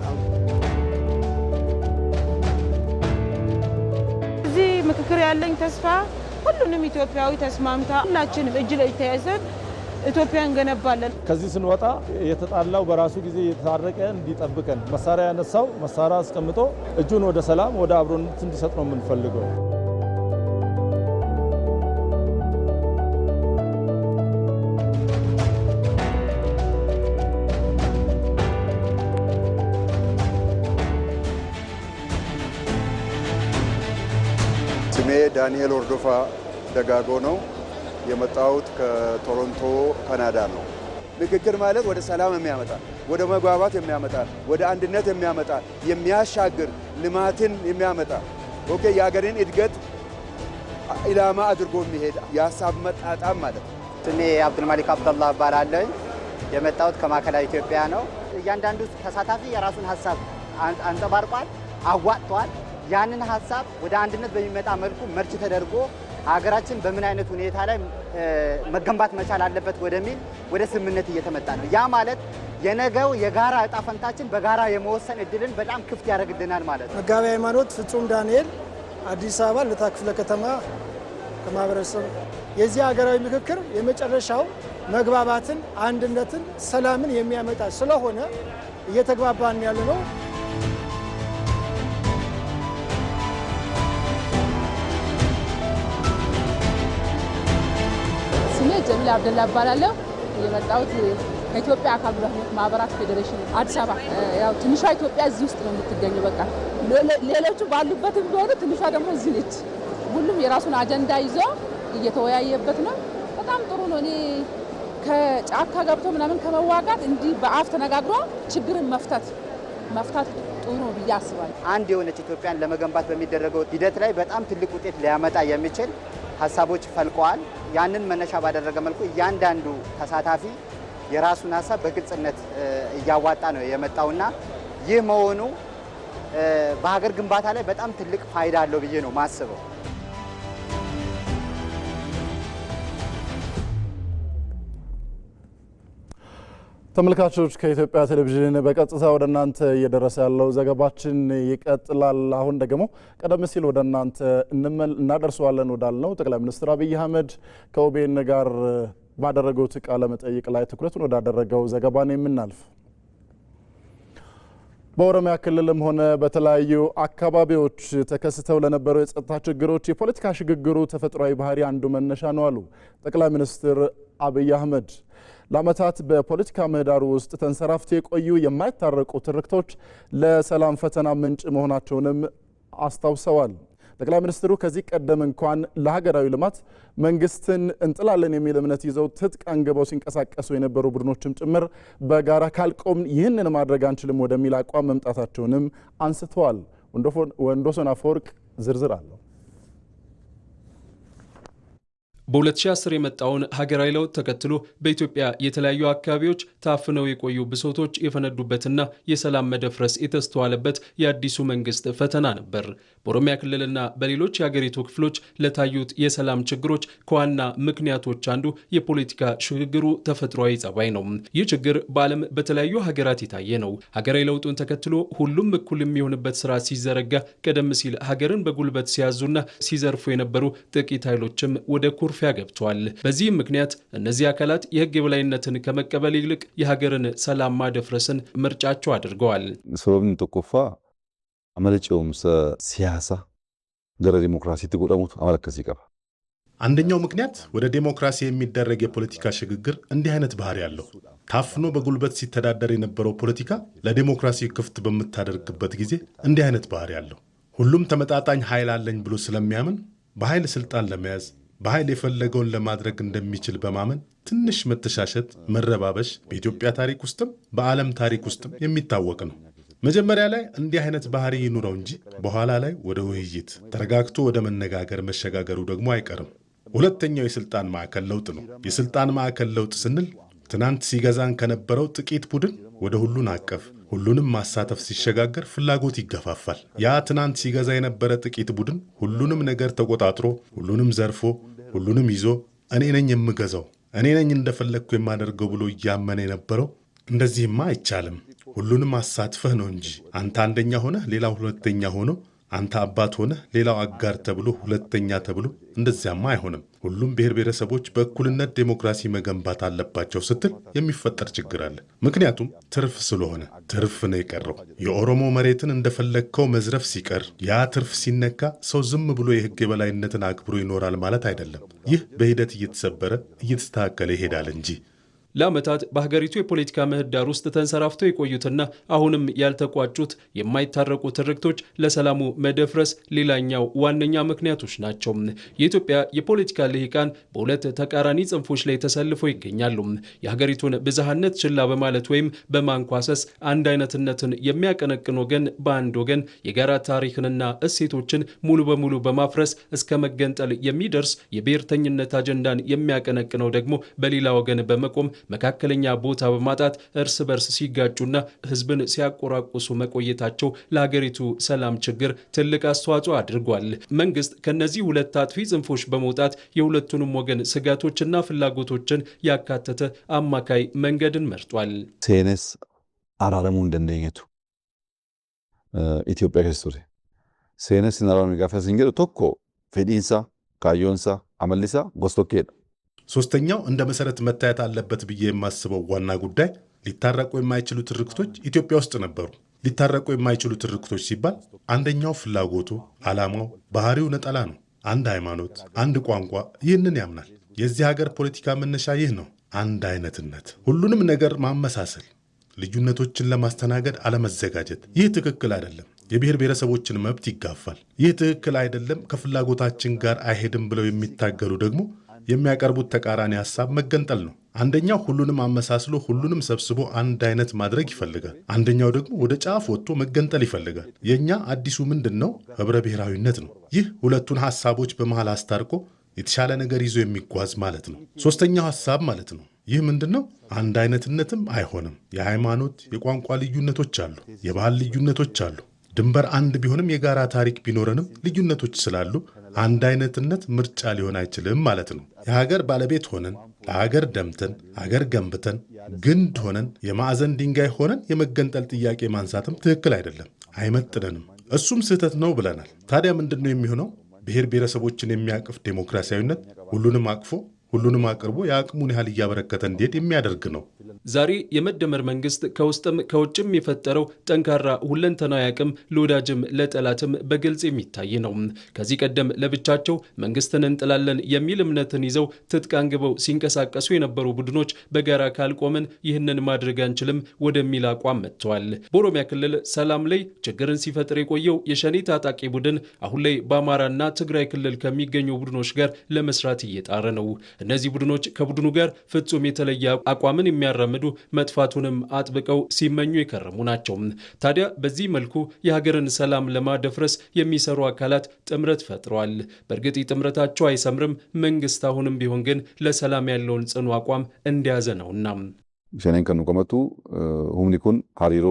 እዚህ ምክክር ያለኝ ተስፋ ሁሉንም ኢትዮጵያዊ ተስማምታ ሁላችንም እጅ ለእጅ ተያይዘን ኢትዮጵያ እንገነባለን። ከዚህ ስንወጣ የተጣላው በራሱ ጊዜ የተታረቀ እንዲጠብቀን፣ መሳሪያ ያነሳው መሳሪያ አስቀምጦ እጁን ወደ ሰላም ወደ አብሮነት እንዲሰጥ ነው የምንፈልገው። ስሜ ዳንኤል ወርዶፋ ደጋጎ ነው። የመጣሁት ከቶሮንቶ ካናዳ ነው። ምክክር ማለት ወደ ሰላም የሚያመጣ ወደ መግባባት የሚያመጣ ወደ አንድነት የሚያመጣ የሚያሻግር ልማትን የሚያመጣ የሀገርን እድገት ኢላማ አድርጎ የሚሄድ የሀሳብ መጣጣም ማለት ነው። ስሜ አብዱልማሊክ አብደላህ እባላለሁ። የመጣሁት ከማዕከላዊ ኢትዮጵያ ነው። እያንዳንዱ ተሳታፊ የራሱን ሀሳብ አንጸባርቋል፣ አዋጥቷል። ያንን ሀሳብ ወደ አንድነት በሚመጣ መልኩ መርጭ ተደርጎ ሀገራችን በምን አይነት ሁኔታ ላይ መገንባት መቻል አለበት ወደሚል ወደ ስምምነት እየተመጣ ነው። ያ ማለት የነገው የጋራ እጣ ፈንታችን በጋራ የመወሰን እድልን በጣም ክፍት ያደርግልናል ማለት ነው። መጋቢ ሃይማኖት ፍጹም ዳንኤል አዲስ አበባ ልደታ ክፍለ ከተማ ከማህበረሰብ የዚህ ሀገራዊ ምክክር የመጨረሻው መግባባትን፣ አንድነትን፣ ሰላምን የሚያመጣ ስለሆነ እየተግባባን ያለ ነው። ስሜ ጀሚል አብደላ እባላለሁ። የመጣሁት ከኢትዮጵያ አካል ጉዳተኞች ማህበራት ፌዴሬሽን አዲስ አበባ። ያው ትንሿ ኢትዮጵያ እዚህ ውስጥ ነው የምትገኘው። በቃ ሌሎቹ ባሉበትም ቢሆኑ ትንሿ ደግሞ እዚህ ነች። ሁሉም የራሱን አጀንዳ ይዞ እየተወያየበት ነው። በጣም ጥሩ ነው። እኔ ከጫካ ገብቶ ምናምን ከመዋጋት እንዲህ በአፍ ተነጋግሮ ችግርን መፍታት መፍታት ጥሩ ነው ብዬ አስባለሁ። አንድ የሆነች ኢትዮጵያን ለመገንባት በሚደረገው ሂደት ላይ በጣም ትልቅ ውጤት ሊያመጣ የሚችል ሀሳቦች ፈልቀዋል። ያንን መነሻ ባደረገ መልኩ እያንዳንዱ ተሳታፊ የራሱን ሀሳብ በግልጽነት እያዋጣ ነው የመጣውና ይህ መሆኑ በሀገር ግንባታ ላይ በጣም ትልቅ ፋይዳ አለው ብዬ ነው ማስበው። ተመልካቾች ከኢትዮጵያ ቴሌቪዥን በቀጥታ ወደ እናንተ እየደረሰ ያለው ዘገባችን ይቀጥላል። አሁን ደግሞ ቀደም ሲል ወደ እናንተ እናደርሰዋለን ወዳልነው ጠቅላይ ሚኒስትር አብይ አህመድ ከኦቤን ጋር ባደረጉት ቃለ መጠይቅ ላይ ትኩረቱን ወዳደረገው ዘገባ ነው የምናልፍ። በኦሮሚያ ክልልም ሆነ በተለያዩ አካባቢዎች ተከስተው ለነበሩ የጸጥታ ችግሮች የፖለቲካ ሽግግሩ ተፈጥሯዊ ባህሪ አንዱ መነሻ ነው አሉ ጠቅላይ ሚኒስትር አብይ አህመድ። ለዓመታት በፖለቲካ ምህዳሩ ውስጥ ተንሰራፍተው የቆዩ የማይታረቁ ትርክቶች ለሰላም ፈተና ምንጭ መሆናቸውንም አስታውሰዋል። ጠቅላይ ሚኒስትሩ ከዚህ ቀደም እንኳን ለሀገራዊ ልማት መንግስትን እንጥላለን የሚል እምነት ይዘው ትጥቅ አንግበው ሲንቀሳቀሱ የነበሩ ቡድኖችም ጭምር በጋራ ካልቆም ይህንን ማድረግ አንችልም ወደሚል አቋም መምጣታቸውንም አንስተዋል። ወንዶሰን አፈወርቅ ዝርዝር አለው። በ2010 የመጣውን ሀገራዊ ለውጥ ተከትሎ በኢትዮጵያ የተለያዩ አካባቢዎች ታፍነው የቆዩ ብሶቶች የፈነዱበትና የሰላም መደፍረስ የተስተዋለበት የአዲሱ መንግስት ፈተና ነበር። በኦሮሚያ ክልልና በሌሎች የሀገሪቱ ክፍሎች ለታዩት የሰላም ችግሮች ከዋና ምክንያቶች አንዱ የፖለቲካ ሽግግሩ ተፈጥሯዊ ጸባይ ነው። ይህ ችግር በዓለም በተለያዩ ሀገራት የታየ ነው። ሀገራዊ ለውጡን ተከትሎ ሁሉም እኩል የሚሆንበት ስራ ሲዘረጋ ቀደም ሲል ሀገርን በጉልበት ሲያዙና ሲዘርፉ የነበሩ ጥቂት ኃይሎችም ወደ ኩርፊያ ገብተዋል። በዚህም ምክንያት እነዚህ አካላት የህግ የበላይነትን ከመቀበል ይልቅ የሀገርን ሰላም ማደፍረስን ምርጫቸው አድርገዋል። ሰበብን ተቆፋ አመለጨውም ሲያሳ ገረ ዲሞክራሲ ትጉደሙት አመለከስ ይቀባ። አንደኛው ምክንያት ወደ ዲሞክራሲ የሚደረግ የፖለቲካ ሽግግር እንዲህ አይነት ባህሪ ያለው ታፍኖ በጉልበት ሲተዳደር የነበረው ፖለቲካ ለዲሞክራሲ ክፍት በምታደርግበት ጊዜ እንዲህ አይነት ባህሪ ያለው ሁሉም ተመጣጣኝ ኃይል አለኝ ብሎ ስለሚያምን በኃይል ስልጣን ለመያዝ በኃይል የፈለገውን ለማድረግ እንደሚችል በማመን ትንሽ መተሻሸት፣ መረባበሽ በኢትዮጵያ ታሪክ ውስጥም በዓለም ታሪክ ውስጥም የሚታወቅ ነው። መጀመሪያ ላይ እንዲህ አይነት ባህሪ ይኑረው እንጂ በኋላ ላይ ወደ ውይይት ተረጋግቶ ወደ መነጋገር መሸጋገሩ ደግሞ አይቀርም። ሁለተኛው የስልጣን ማዕከል ለውጥ ነው። የስልጣን ማዕከል ለውጥ ስንል ትናንት ሲገዛን ከነበረው ጥቂት ቡድን ወደ ሁሉን አቀፍ ሁሉንም ማሳተፍ ሲሸጋገር ፍላጎት ይገፋፋል። ያ ትናንት ሲገዛ የነበረ ጥቂት ቡድን ሁሉንም ነገር ተቆጣጥሮ ሁሉንም ዘርፎ ሁሉንም ይዞ እኔ ነኝ የምገዛው እኔ ነኝ እንደፈለግኩ የማደርገው ብሎ እያመነ የነበረው እንደዚህማ አይቻልም፣ ሁሉንም አሳትፈህ ነው እንጂ አንተ አንደኛ ሆነ ሌላው ሁለተኛ ሆኖ አንተ አባት ሆነ ሌላው አጋር ተብሎ ሁለተኛ ተብሎ እንደዚያማ አይሆንም። ሁሉም ብሔር ብሔረሰቦች በእኩልነት ዴሞክራሲ መገንባት አለባቸው ስትል የሚፈጠር ችግር አለ። ምክንያቱም ትርፍ ስለሆነ ትርፍ ነው የቀረው። የኦሮሞ መሬትን እንደፈለግከው መዝረፍ ሲቀር ያ ትርፍ ሲነካ ሰው ዝም ብሎ የህግ የበላይነትን አክብሮ ይኖራል ማለት አይደለም። ይህ በሂደት እየተሰበረ እየተስተካከለ ይሄዳል እንጂ። ለዓመታት በሀገሪቱ የፖለቲካ ምህዳር ውስጥ ተንሰራፍተው የቆዩትና አሁንም ያልተቋጩት የማይታረቁ ትርክቶች ለሰላሙ መደፍረስ ሌላኛው ዋነኛ ምክንያቶች ናቸው። የኢትዮጵያ የፖለቲካ ልሂቃን በሁለት ተቃራኒ ጽንፎች ላይ ተሰልፈው ይገኛሉ። የሀገሪቱን ብዝሃነት ችላ በማለት ወይም በማንኳሰስ አንድ አይነትነትን የሚያቀነቅን ወገን በአንድ ወገን፣ የጋራ ታሪክንና እሴቶችን ሙሉ በሙሉ በማፍረስ እስከ መገንጠል የሚደርስ የብሔርተኝነት አጀንዳን የሚያቀነቅነው ደግሞ በሌላ ወገን በመቆም መካከለኛ ቦታ በማጣት እርስ በርስ ሲጋጩና ህዝብን ሲያቆራቁሱ መቆየታቸው ለሀገሪቱ ሰላም ችግር ትልቅ አስተዋጽኦ አድርጓል። መንግስት ከነዚህ ሁለት አጥፊ ጽንፎች በመውጣት የሁለቱንም ወገን ስጋቶችና ፍላጎቶችን ያካተተ አማካይ መንገድን መርጧል። ሴነስ አራረሙ እንደነኝቱ ኢትዮጵያ ከስቱሪ ሴነስ ናራሚ ጋፈስንገ ቶኮ ፌዲንሳ ካዮንሳ አመሊሳ ጎስቶኬድ። ሶስተኛው እንደ መሰረት መታየት አለበት ብዬ የማስበው ዋና ጉዳይ ሊታረቁ የማይችሉ ትርክቶች ኢትዮጵያ ውስጥ ነበሩ። ሊታረቁ የማይችሉ ትርክቶች ሲባል አንደኛው ፍላጎቱ፣ ዓላማው፣ ባህሪው ነጠላ ነው። አንድ ሃይማኖት፣ አንድ ቋንቋ ይህንን ያምናል። የዚህ ሀገር ፖለቲካ መነሻ ይህ ነው። አንድ አይነትነት፣ ሁሉንም ነገር ማመሳሰል፣ ልዩነቶችን ለማስተናገድ አለመዘጋጀት። ይህ ትክክል አይደለም። የብሔር ብሔረሰቦችን መብት ይጋፋል። ይህ ትክክል አይደለም፣ ከፍላጎታችን ጋር አይሄድም ብለው የሚታገሉ ደግሞ የሚያቀርቡት ተቃራኒ ሐሳብ መገንጠል ነው። አንደኛው ሁሉንም አመሳስሎ ሁሉንም ሰብስቦ አንድ አይነት ማድረግ ይፈልጋል። አንደኛው ደግሞ ወደ ጫፍ ወጥቶ መገንጠል ይፈልጋል። የኛ አዲሱ ምንድነው? ህብረ ብሔራዊነት ነው። ይህ ሁለቱን ሐሳቦች በመሃል አስታርቆ የተሻለ ነገር ይዞ የሚጓዝ ማለት ነው። ሶስተኛው ሐሳብ ማለት ነው። ይህ ምንድነው? አንድ አይነትነትም አይሆንም። የሃይማኖት የቋንቋ ልዩነቶች አሉ፣ የባህል ልዩነቶች አሉ። ድንበር አንድ ቢሆንም የጋራ ታሪክ ቢኖረንም ልዩነቶች ስላሉ አንድ አይነትነት ምርጫ ሊሆን አይችልም ማለት ነው። የሀገር ባለቤት ሆነን ለሀገር ደምተን ሀገር ገንብተን ግንድ ሆነን የማዕዘን ድንጋይ ሆነን የመገንጠል ጥያቄ ማንሳትም ትክክል አይደለም፣ አይመጥነንም። እሱም ስህተት ነው ብለናል። ታዲያ ምንድነው የሚሆነው? ብሔር ብሔረሰቦችን የሚያቅፍ ዴሞክራሲያዊነት ሁሉንም አቅፎ ሁሉንም አቅርቦ የአቅሙን ያህል እያበረከተ እንዲሄድ የሚያደርግ ነው። ዛሬ የመደመር መንግስት ከውስጥም ከውጭም የፈጠረው ጠንካራ ሁለንተናዊ አቅም ለወዳጅም ለጠላትም በግልጽ የሚታይ ነው። ከዚህ ቀደም ለብቻቸው መንግስትን እንጥላለን የሚል እምነትን ይዘው ትጥቅ አንግበው ሲንቀሳቀሱ የነበሩ ቡድኖች በጋራ ካልቆምን ይህንን ማድረግ አንችልም ወደሚል አቋም መጥተዋል። በኦሮሚያ ክልል ሰላም ላይ ችግርን ሲፈጥር የቆየው የሸኔ ታጣቂ ቡድን አሁን ላይ በአማራና ትግራይ ክልል ከሚገኙ ቡድኖች ጋር ለመስራት እየጣረ ነው። እነዚህ ቡድኖች ከቡድኑ ጋር ፍጹም የተለየ አቋምን የሚያራምዱ መጥፋቱንም አጥብቀው ሲመኙ የከረሙ ናቸው። ታዲያ በዚህ መልኩ የሀገርን ሰላም ለማደፍረስ የሚሰሩ አካላት ጥምረት ፈጥረዋል። በእርግጥ ጥምረታቸው አይሰምርም። መንግስት አሁንም ቢሆን ግን ለሰላም ያለውን ጽኑ አቋም እንደያዘ ነውና ሸኔን ከኑ ቆመቱ ሁምኒኩን ሃሪሮ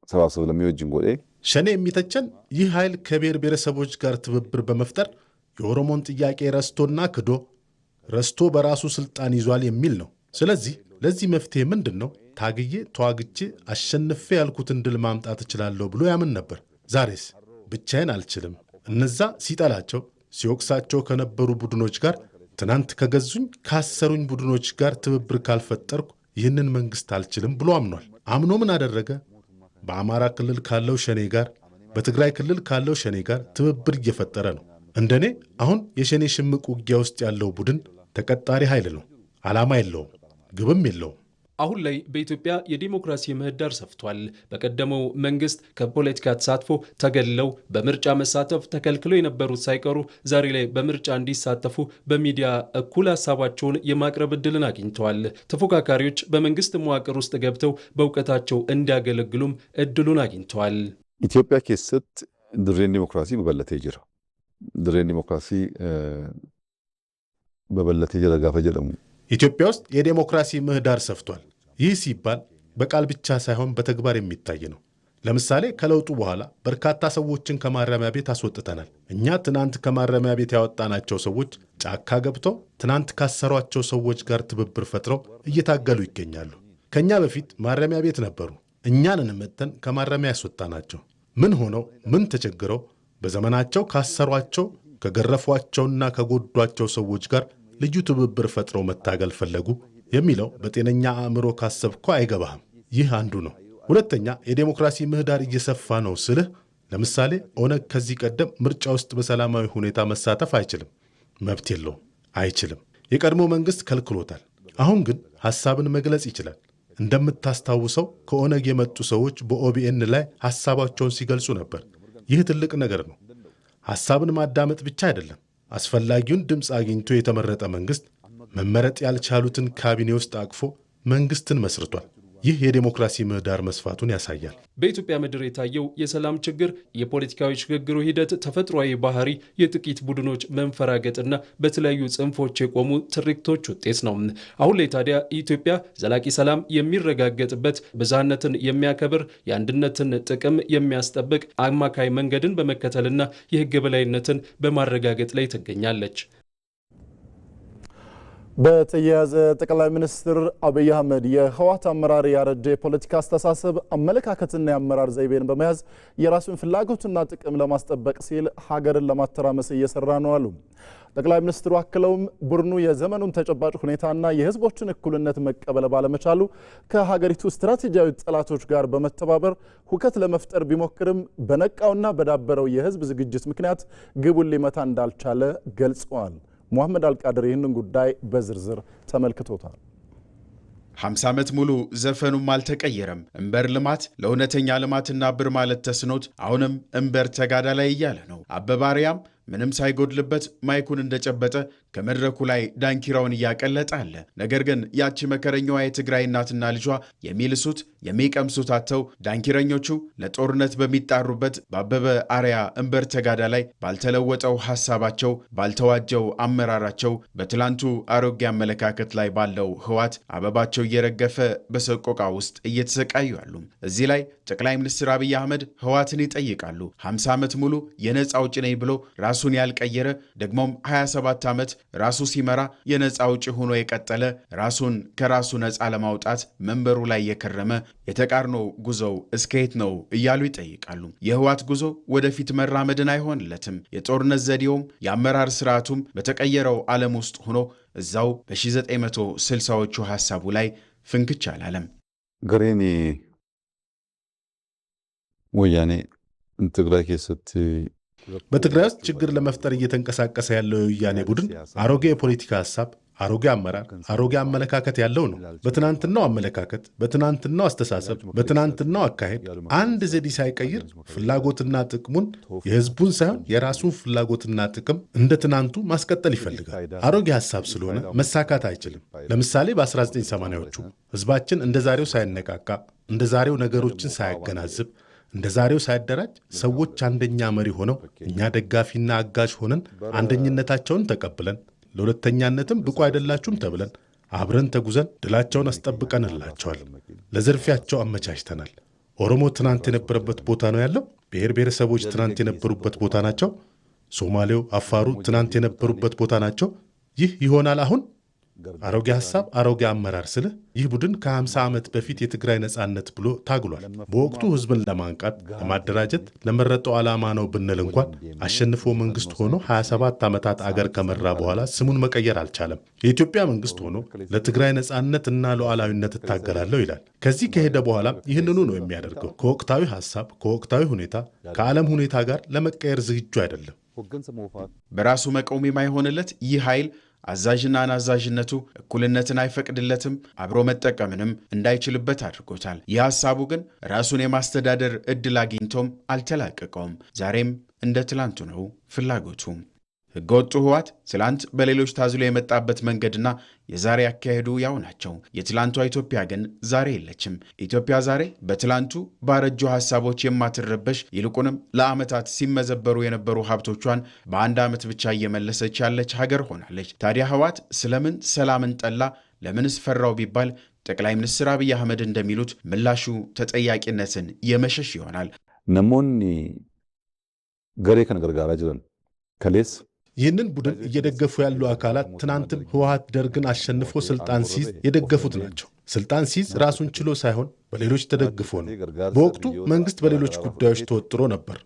ሰባሰብ ለሚወጅን ጎዴ ሸኔ የሚተቸን ይህ ኃይል ከብሔር ብሔረሰቦች ጋር ትብብር በመፍጠር የኦሮሞን ጥያቄ ረስቶና ክዶ ረስቶ በራሱ ስልጣን ይዟል የሚል ነው። ስለዚህ ለዚህ መፍትሄ ምንድነው? ታግዬ ተዋግቼ አሸንፌ ያልኩትን ድል ማምጣት እችላለሁ ብሎ ያምን ነበር። ዛሬስ ብቻዬን አልችልም። እነዛ ሲጠላቸው ሲወቅሳቸው ከነበሩ ቡድኖች ጋር ትናንት ከገዙኝ ካሰሩኝ ቡድኖች ጋር ትብብር ካልፈጠርኩ ይህንን መንግስት አልችልም ብሎ አምኗል። አምኖ ምን አደረገ? በአማራ ክልል ካለው ሸኔ ጋር፣ በትግራይ ክልል ካለው ሸኔ ጋር ትብብር እየፈጠረ ነው። እንደኔ አሁን የሸኔ ሽምቅ ውጊያ ውስጥ ያለው ቡድን ተቀጣሪ ኃይል ነው። ዓላማ የለውም፣ ግብም የለውም። አሁን ላይ በኢትዮጵያ የዲሞክራሲ ምህዳር ሰፍቷል። በቀደመው መንግስት ከፖለቲካ ተሳትፎ ተገለው በምርጫ መሳተፍ ተከልክለው የነበሩት ሳይቀሩ ዛሬ ላይ በምርጫ እንዲሳተፉ በሚዲያ እኩል ሀሳባቸውን የማቅረብ እድልን አግኝተዋል። ተፎካካሪዎች በመንግስት መዋቅር ውስጥ ገብተው በእውቀታቸው እንዲያገለግሉም እድሉን አግኝተዋል። ኢትዮጵያ ኬሰት ድሬን ዲሞክራሲ በበለተ ይጅራ ድሬን ዲሞክራሲ በበለተ ይጅራ ጋፈ ጀደሙ ኢትዮጵያ ውስጥ የዲሞክራሲ ምህዳር ሰፍቷል። ይህ ሲባል በቃል ብቻ ሳይሆን በተግባር የሚታይ ነው። ለምሳሌ ከለውጡ በኋላ በርካታ ሰዎችን ከማረሚያ ቤት አስወጥተናል። እኛ ትናንት ከማረሚያ ቤት ያወጣናቸው ሰዎች ጫካ ገብተው ትናንት ካሰሯቸው ሰዎች ጋር ትብብር ፈጥረው እየታገሉ ይገኛሉ። ከኛ በፊት ማረሚያ ቤት ነበሩ። እኛንን መተን ከማረሚያ ያስወጣናቸው ምን ሆነው ምን ተቸግረው በዘመናቸው ካሰሯቸው ከገረፏቸውና ከጎዷቸው ሰዎች ጋር ልዩ ትብብር ፈጥረው መታገል ፈለጉ የሚለው በጤነኛ አእምሮ ካሰብኮ አይገባህም። ይህ አንዱ ነው። ሁለተኛ የዴሞክራሲ ምህዳር እየሰፋ ነው ስልህ፣ ለምሳሌ ኦነግ ከዚህ ቀደም ምርጫ ውስጥ በሰላማዊ ሁኔታ መሳተፍ አይችልም፣ መብት የለውም፣ አይችልም። የቀድሞ መንግስት ከልክሎታል። አሁን ግን ሐሳብን መግለጽ ይችላል። እንደምታስታውሰው ከኦነግ የመጡ ሰዎች በኦቢኤን ላይ ሐሳባቸውን ሲገልጹ ነበር። ይህ ትልቅ ነገር ነው። ሐሳብን ማዳመጥ ብቻ አይደለም። አስፈላጊውን ድምፅ አግኝቶ የተመረጠ መንግስት መመረጥ ያልቻሉትን ካቢኔ ውስጥ አቅፎ መንግስትን መስርቷል። ይህ የዴሞክራሲ ምህዳር መስፋቱን ያሳያል። በኢትዮጵያ ምድር የታየው የሰላም ችግር የፖለቲካዊ ሽግግሩ ሂደት ተፈጥሯዊ ባህሪ፣ የጥቂት ቡድኖች መንፈራገጥና በተለያዩ ጽንፎች የቆሙ ትርክቶች ውጤት ነው። አሁን ላይ ታዲያ ኢትዮጵያ ዘላቂ ሰላም የሚረጋገጥበት፣ ብዝሃነትን የሚያከብር፣ የአንድነትን ጥቅም የሚያስጠብቅ አማካይ መንገድን በመከተልና የህግ በላይነትን በማረጋገጥ ላይ ትገኛለች። በተያያዘ ጠቅላይ ሚኒስትር አብይ አህመድ የህወሓት አመራር ያረጀ የፖለቲካ አስተሳሰብ፣ አመለካከትና የአመራር ዘይቤን በመያዝ የራሱን ፍላጎትና ጥቅም ለማስጠበቅ ሲል ሀገርን ለማተራመስ እየሰራ ነው አሉ። ጠቅላይ ሚኒስትሩ አክለውም ቡድኑ የዘመኑን ተጨባጭ ሁኔታና የህዝቦችን እኩልነት መቀበል ባለመቻሉ ከሀገሪቱ ስትራቴጂያዊ ጠላቶች ጋር በመተባበር ሁከት ለመፍጠር ቢሞክርም በነቃውና በዳበረው የህዝብ ዝግጅት ምክንያት ግቡን ሊመታ እንዳልቻለ ገልጸዋል። ሙሐመድ አልቃድር ይህንን ጉዳይ በዝርዝር ተመልክቶታል። 50 ዓመት ሙሉ ዘፈኑም አልተቀየረም። እንበር ልማት ለእውነተኛ ልማትና ብር ማለት ተስኖት አሁንም እንበር ተጋዳ ላይ እያለ ነው። አበባሪያም ምንም ሳይጎድልበት ማይኩን እንደጨበጠ ከመድረኩ ላይ ዳንኪራውን እያቀለጠ አለ። ነገር ግን ያቺ መከረኛዋ የትግራይ እናትና ልጇ የሚልሱት የሚቀምሱት አጥተው ዳንኪረኞቹ ለጦርነት በሚጣሩበት በአበበ አርያ እምበር ተጋዳ ላይ ባልተለወጠው ሐሳባቸው ባልተዋጀው አመራራቸው በትላንቱ አሮጌ አመለካከት ላይ ባለው ህዋት አበባቸው እየረገፈ በሰቆቃ ውስጥ እየተሰቃዩ አሉ። እዚህ ላይ ጠቅላይ ሚኒስትር አብይ አህመድ ህዋትን ይጠይቃሉ። 50 ዓመት ሙሉ የነፃ አውጪ ነኝ ብሎ ራሱን ያልቀየረ ደግሞም 27 ዓመት ራሱ ሲመራ የነፃ አውጪ ሆኖ የቀጠለ ራሱን ከራሱ ነፃ ለማውጣት መንበሩ ላይ የከረመ የተቃርኖ ጉዞው እስከየት ነው እያሉ ይጠይቃሉ። የህዋት ጉዞ ወደፊት መራመድን አይሆንለትም። የጦርነት ዘዴውም የአመራር ስርዓቱም በተቀየረው ዓለም ውስጥ ሆኖ እዛው በ1960ዎቹ ሐሳቡ ላይ ፍንክች አላለም። ገሬኒ ወያኔ ትግራይ ከሰት በትግራይ ውስጥ ችግር ለመፍጠር እየተንቀሳቀሰ ያለው የወያኔ ቡድን አሮጌ የፖለቲካ ሐሳብ፣ አሮጌ አመራር፣ አሮጌ አመለካከት ያለው ነው። በትናንትናው አመለካከት፣ በትናንትናው አስተሳሰብ፣ በትናንትናው አካሄድ አንድ ዘዴ ሳይቀይር ፍላጎትና ጥቅሙን የህዝቡን ሳይሆን የራሱን ፍላጎትና ጥቅም እንደ ትናንቱ ማስቀጠል ይፈልጋል። አሮጌ ሐሳብ ስለሆነ መሳካት አይችልም። ለምሳሌ በ1980ዎቹ ህዝባችን እንደ ዛሬው ሳይነቃቃ፣ እንደ ዛሬው ነገሮችን ሳያገናዝብ፣ እንደ ዛሬው ሳይደራጅ ሰዎች አንደኛ መሪ ሆነው እኛ ደጋፊና አጋዥ ሆነን አንደኝነታቸውን ተቀብለን ለሁለተኛነትም ብቁ አይደላችሁም ተብለን አብረን ተጉዘን ድላቸውን አስጠብቀንላቸዋል። ለዝርፊያቸው አመቻችተናል። ኦሮሞ ትናንት የነበረበት ቦታ ነው ያለው። ብሔር ብሔረሰቦች ትናንት የነበሩበት ቦታ ናቸው። ሶማሌው፣ አፋሩ ትናንት የነበሩበት ቦታ ናቸው። ይህ ይሆናል አሁን? አሮጌ ሐሳብ፣ አሮጌ አመራር ስልህ ይህ ቡድን ከ50 ዓመት በፊት የትግራይ ነጻነት ብሎ ታግሏል። በወቅቱ ህዝብን ለማንቃት ለማደራጀት ለመረጠው ዓላማ ነው ብንል እንኳን አሸንፎ መንግስት ሆኖ 27 ዓመታት አገር ከመራ በኋላ ስሙን መቀየር አልቻለም። የኢትዮጵያ መንግስት ሆኖ ለትግራይ ነጻነት እና ሉዓላዊነት እታገላለሁ ይላል። ከዚህ ከሄደ በኋላ ይህንኑ ነው የሚያደርገው። ከወቅታዊ ሐሳብ፣ ከወቅታዊ ሁኔታ፣ ከዓለም ሁኔታ ጋር ለመቀየር ዝግጁ አይደለም። በራሱ መቆም የማይሆንለት ይህ ኃይል አዛዥና አናዛዥነቱ እኩልነትን አይፈቅድለትም። አብሮ መጠቀምንም እንዳይችልበት አድርጎታል። ይህ ሐሳቡ ግን ራሱን የማስተዳደር ዕድል አግኝቶም አልተላቀቀውም። ዛሬም እንደ ትላንቱ ነው ፍላጎቱ። ህገወጡ ህዋት ትላንት በሌሎች ታዝሎ የመጣበት መንገድና የዛሬ አካሄዱ ያው ናቸው። የትላንቷ ኢትዮጵያ ግን ዛሬ የለችም። ኢትዮጵያ ዛሬ በትላንቱ ባረጁ ሐሳቦች የማትረበሽ ይልቁንም ለዓመታት ሲመዘበሩ የነበሩ ሀብቶቿን በአንድ ዓመት ብቻ እየመለሰች ያለች ሀገር ሆናለች። ታዲያ ህዋት ስለምን ሰላምን ጠላ? ለምንስ ፈራው ቢባል ጠቅላይ ሚኒስትር አብይ አህመድ እንደሚሉት ምላሹ ተጠያቂነትን የመሸሽ ይሆናል። ነሞኒ ገሬ ከነገርጋራ ጅረን ከሌስ ይህንን ቡድን እየደገፉ ያሉ አካላት ትናንትም ህወሓት ደርግን አሸንፎ ስልጣን ሲይዝ የደገፉት ናቸው። ስልጣን ሲይዝ ራሱን ችሎ ሳይሆን በሌሎች ተደግፎ ነው። በወቅቱ መንግስት በሌሎች ጉዳዮች ተወጥሮ ነበር።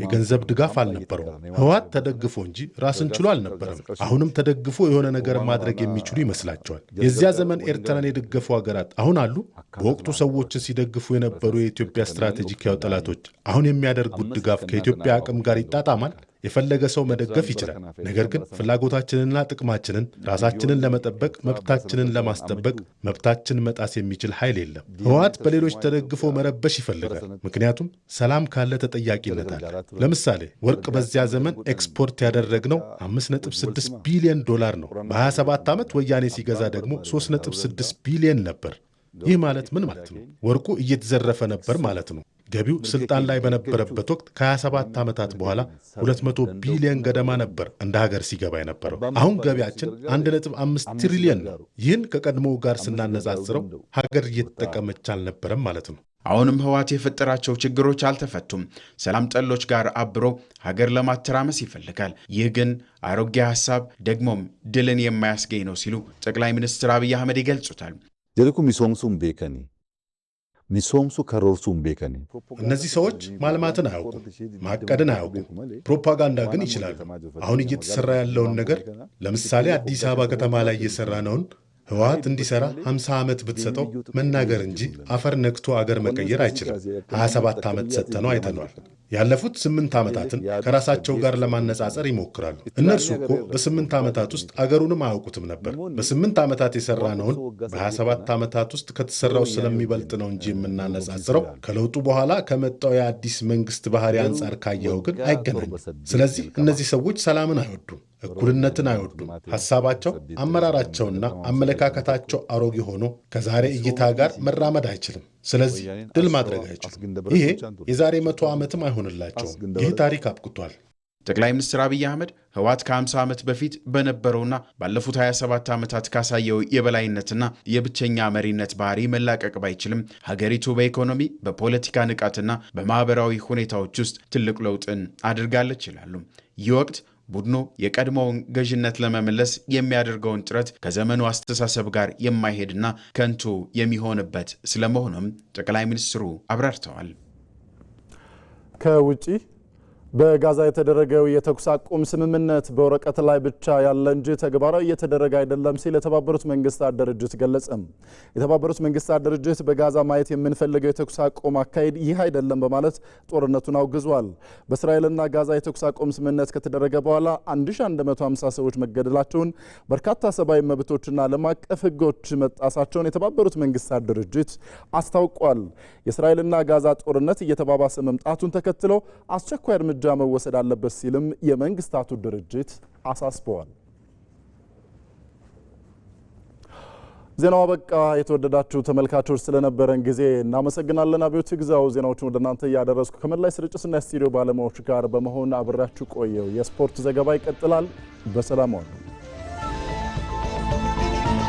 የገንዘብ ድጋፍ አልነበረውም። ህወሓት ተደግፎ እንጂ ራሱን ችሎ አልነበረም። አሁንም ተደግፎ የሆነ ነገር ማድረግ የሚችሉ ይመስላቸዋል። የዚያ ዘመን ኤርትራን የደገፉ ሀገራት አሁን አሉ። በወቅቱ ሰዎችን ሲደግፉ የነበሩ የኢትዮጵያ ስትራቴጂካዊ ጠላቶች አሁን የሚያደርጉት ድጋፍ ከኢትዮጵያ አቅም ጋር ይጣጣማል? የፈለገ ሰው መደገፍ ይችላል። ነገር ግን ፍላጎታችንንና ጥቅማችንን ራሳችንን ለመጠበቅ መብታችንን ለማስጠበቅ መብታችን መጣስ የሚችል ኃይል የለም። ህወሓት በሌሎች ተደግፎ መረበሽ ይፈልጋል። ምክንያቱም ሰላም ካለ ተጠያቂነት አለ። ለምሳሌ ወርቅ በዚያ ዘመን ኤክስፖርት ያደረግነው $5.6 ቢሊዮን ነው። በ27 ዓመት ወያኔ ሲገዛ ደግሞ 3.6 ቢሊዮን ነበር። ይህ ማለት ምን ማለት ነው? ወርቁ እየተዘረፈ ነበር ማለት ነው። ገቢው ስልጣን ላይ በነበረበት ወቅት ከ27 ዓመታት በኋላ 200 ቢሊዮን ገደማ ነበር እንደ ሀገር ሲገባ የነበረው። አሁን ገቢያችን 1.5 ትሪሊዮን ነው። ይህን ከቀድሞው ጋር ስናነጻጽረው ሀገር እየተጠቀመች አልነበረም ማለት ነው። አሁንም ህወሓት የፈጠራቸው ችግሮች አልተፈቱም። ሰላም ጠሎች ጋር አብሮ ሀገር ለማተራመስ ይፈልጋል። ይህ ግን አሮጌ ሐሳብ ደግሞም ድልን የማያስገኝ ነው ሲሉ ጠቅላይ ሚኒስትር አብይ አህመድ ይገልጹታል። ጀልኩ ሚሶምሱም ቤከኒ ሚሶምሱ ከሮርሱም ቤከኒ እነዚህ ሰዎች ማልማትን አያውቁም፣ ማቀድን አያውቁም። ፕሮፓጋንዳ ግን ይችላሉ። አሁን እየተሰራ ያለውን ነገር ለምሳሌ አዲስ አበባ ከተማ ላይ እየሰራ ነውን ህወሓት እንዲሰራ 50 ዓመት ብትሰጠው መናገር እንጂ አፈር ነክቶ አገር መቀየር አይችልም። 27 ዓመት ሰጥተነው አይተነዋል። ያለፉት 8 ዓመታትን ከራሳቸው ጋር ለማነጻጸር ይሞክራሉ። እነርሱ እኮ በ8 ዓመታት ውስጥ አገሩንም አያውቁትም ነበር። በ8 ዓመታት የሰራነውን በ27 ዓመታት ውስጥ ከተሰራው ስለሚበልጥ ነው እንጂ የምናነጻጽረው ከለውጡ በኋላ ከመጣው የአዲስ መንግስት ባህሪ አንጻር ካየው ግን አይገናኝም። ስለዚህ እነዚህ ሰዎች ሰላምን አይወዱም፣ እኩልነትን አይወዱም። ሐሳባቸው፣ አመራራቸውና አመለካከታቸው አሮጌ ሆኖ ከዛሬ እይታ ጋር መራመድ አይችልም። ስለዚህ ድል ማድረግ አይችሉም። ይሄ የዛሬ 100 ዓመትም አይሆንላቸውም። ይህ ታሪክ አብቅቷል። ጠቅላይ ሚኒስትር አብይ አህመድ ህወሓት ከ50 ዓመት በፊት በነበረውና ባለፉት 27 ዓመታት ካሳየው የበላይነትና የብቸኛ መሪነት ባህሪ መላቀቅ ባይችልም ሀገሪቱ በኢኮኖሚ በፖለቲካ ንቃትና በማህበራዊ ሁኔታዎች ውስጥ ትልቅ ለውጥን አድርጋለች ይላሉ። ይህ ወቅት ቡድኑ የቀድሞውን ገዥነት ለመመለስ የሚያደርገውን ጥረት ከዘመኑ አስተሳሰብ ጋር የማይሄድና ከንቱ የሚሆንበት ስለመሆኑም ጠቅላይ ሚኒስትሩ አብራርተዋል። ከውጪ በጋዛ የተደረገው የተኩስ አቁም ስምምነት በወረቀት ላይ ብቻ ያለ እንጂ ተግባራዊ እየተደረገ አይደለም ሲል የተባበሩት መንግስታት ድርጅት ገለጸ። የተባበሩት መንግስታት ድርጅት በጋዛ ማየት የምንፈልገው የተኩስ አቁም አካሄድ ይህ አይደለም በማለት ጦርነቱን አውግዟል። በእስራኤልና ጋዛ የተኩስ አቁም ስምምነት ከተደረገ በኋላ 1150 ሰዎች መገደላቸውን፣ በርካታ ሰብአዊ መብቶችና ዓለም አቀፍ ሕጎች መጣሳቸውን የተባበሩት መንግስታት ድርጅት አስታውቋል። የእስራኤልና ጋዛ ጦርነት እየተባባሰ መምጣቱን ተከትሎ አስቸኳይ እርምጃ መወሰድ አለበት ሲልም የመንግስታቱ ድርጅት አሳስበዋል። ዜናው በቃ። የተወደዳችሁ ተመልካቾች ስለነበረን ጊዜ እናመሰግናለን። አብዮት ግዛው ዜናዎችን ወደ እናንተ እያደረስኩ ከመላይ ስርጭትና ስቱዲዮ ባለሙያዎች ጋር በመሆን አብራችሁ ቆየው። የስፖርት ዘገባ ይቀጥላል። በሰላም ዋሉ።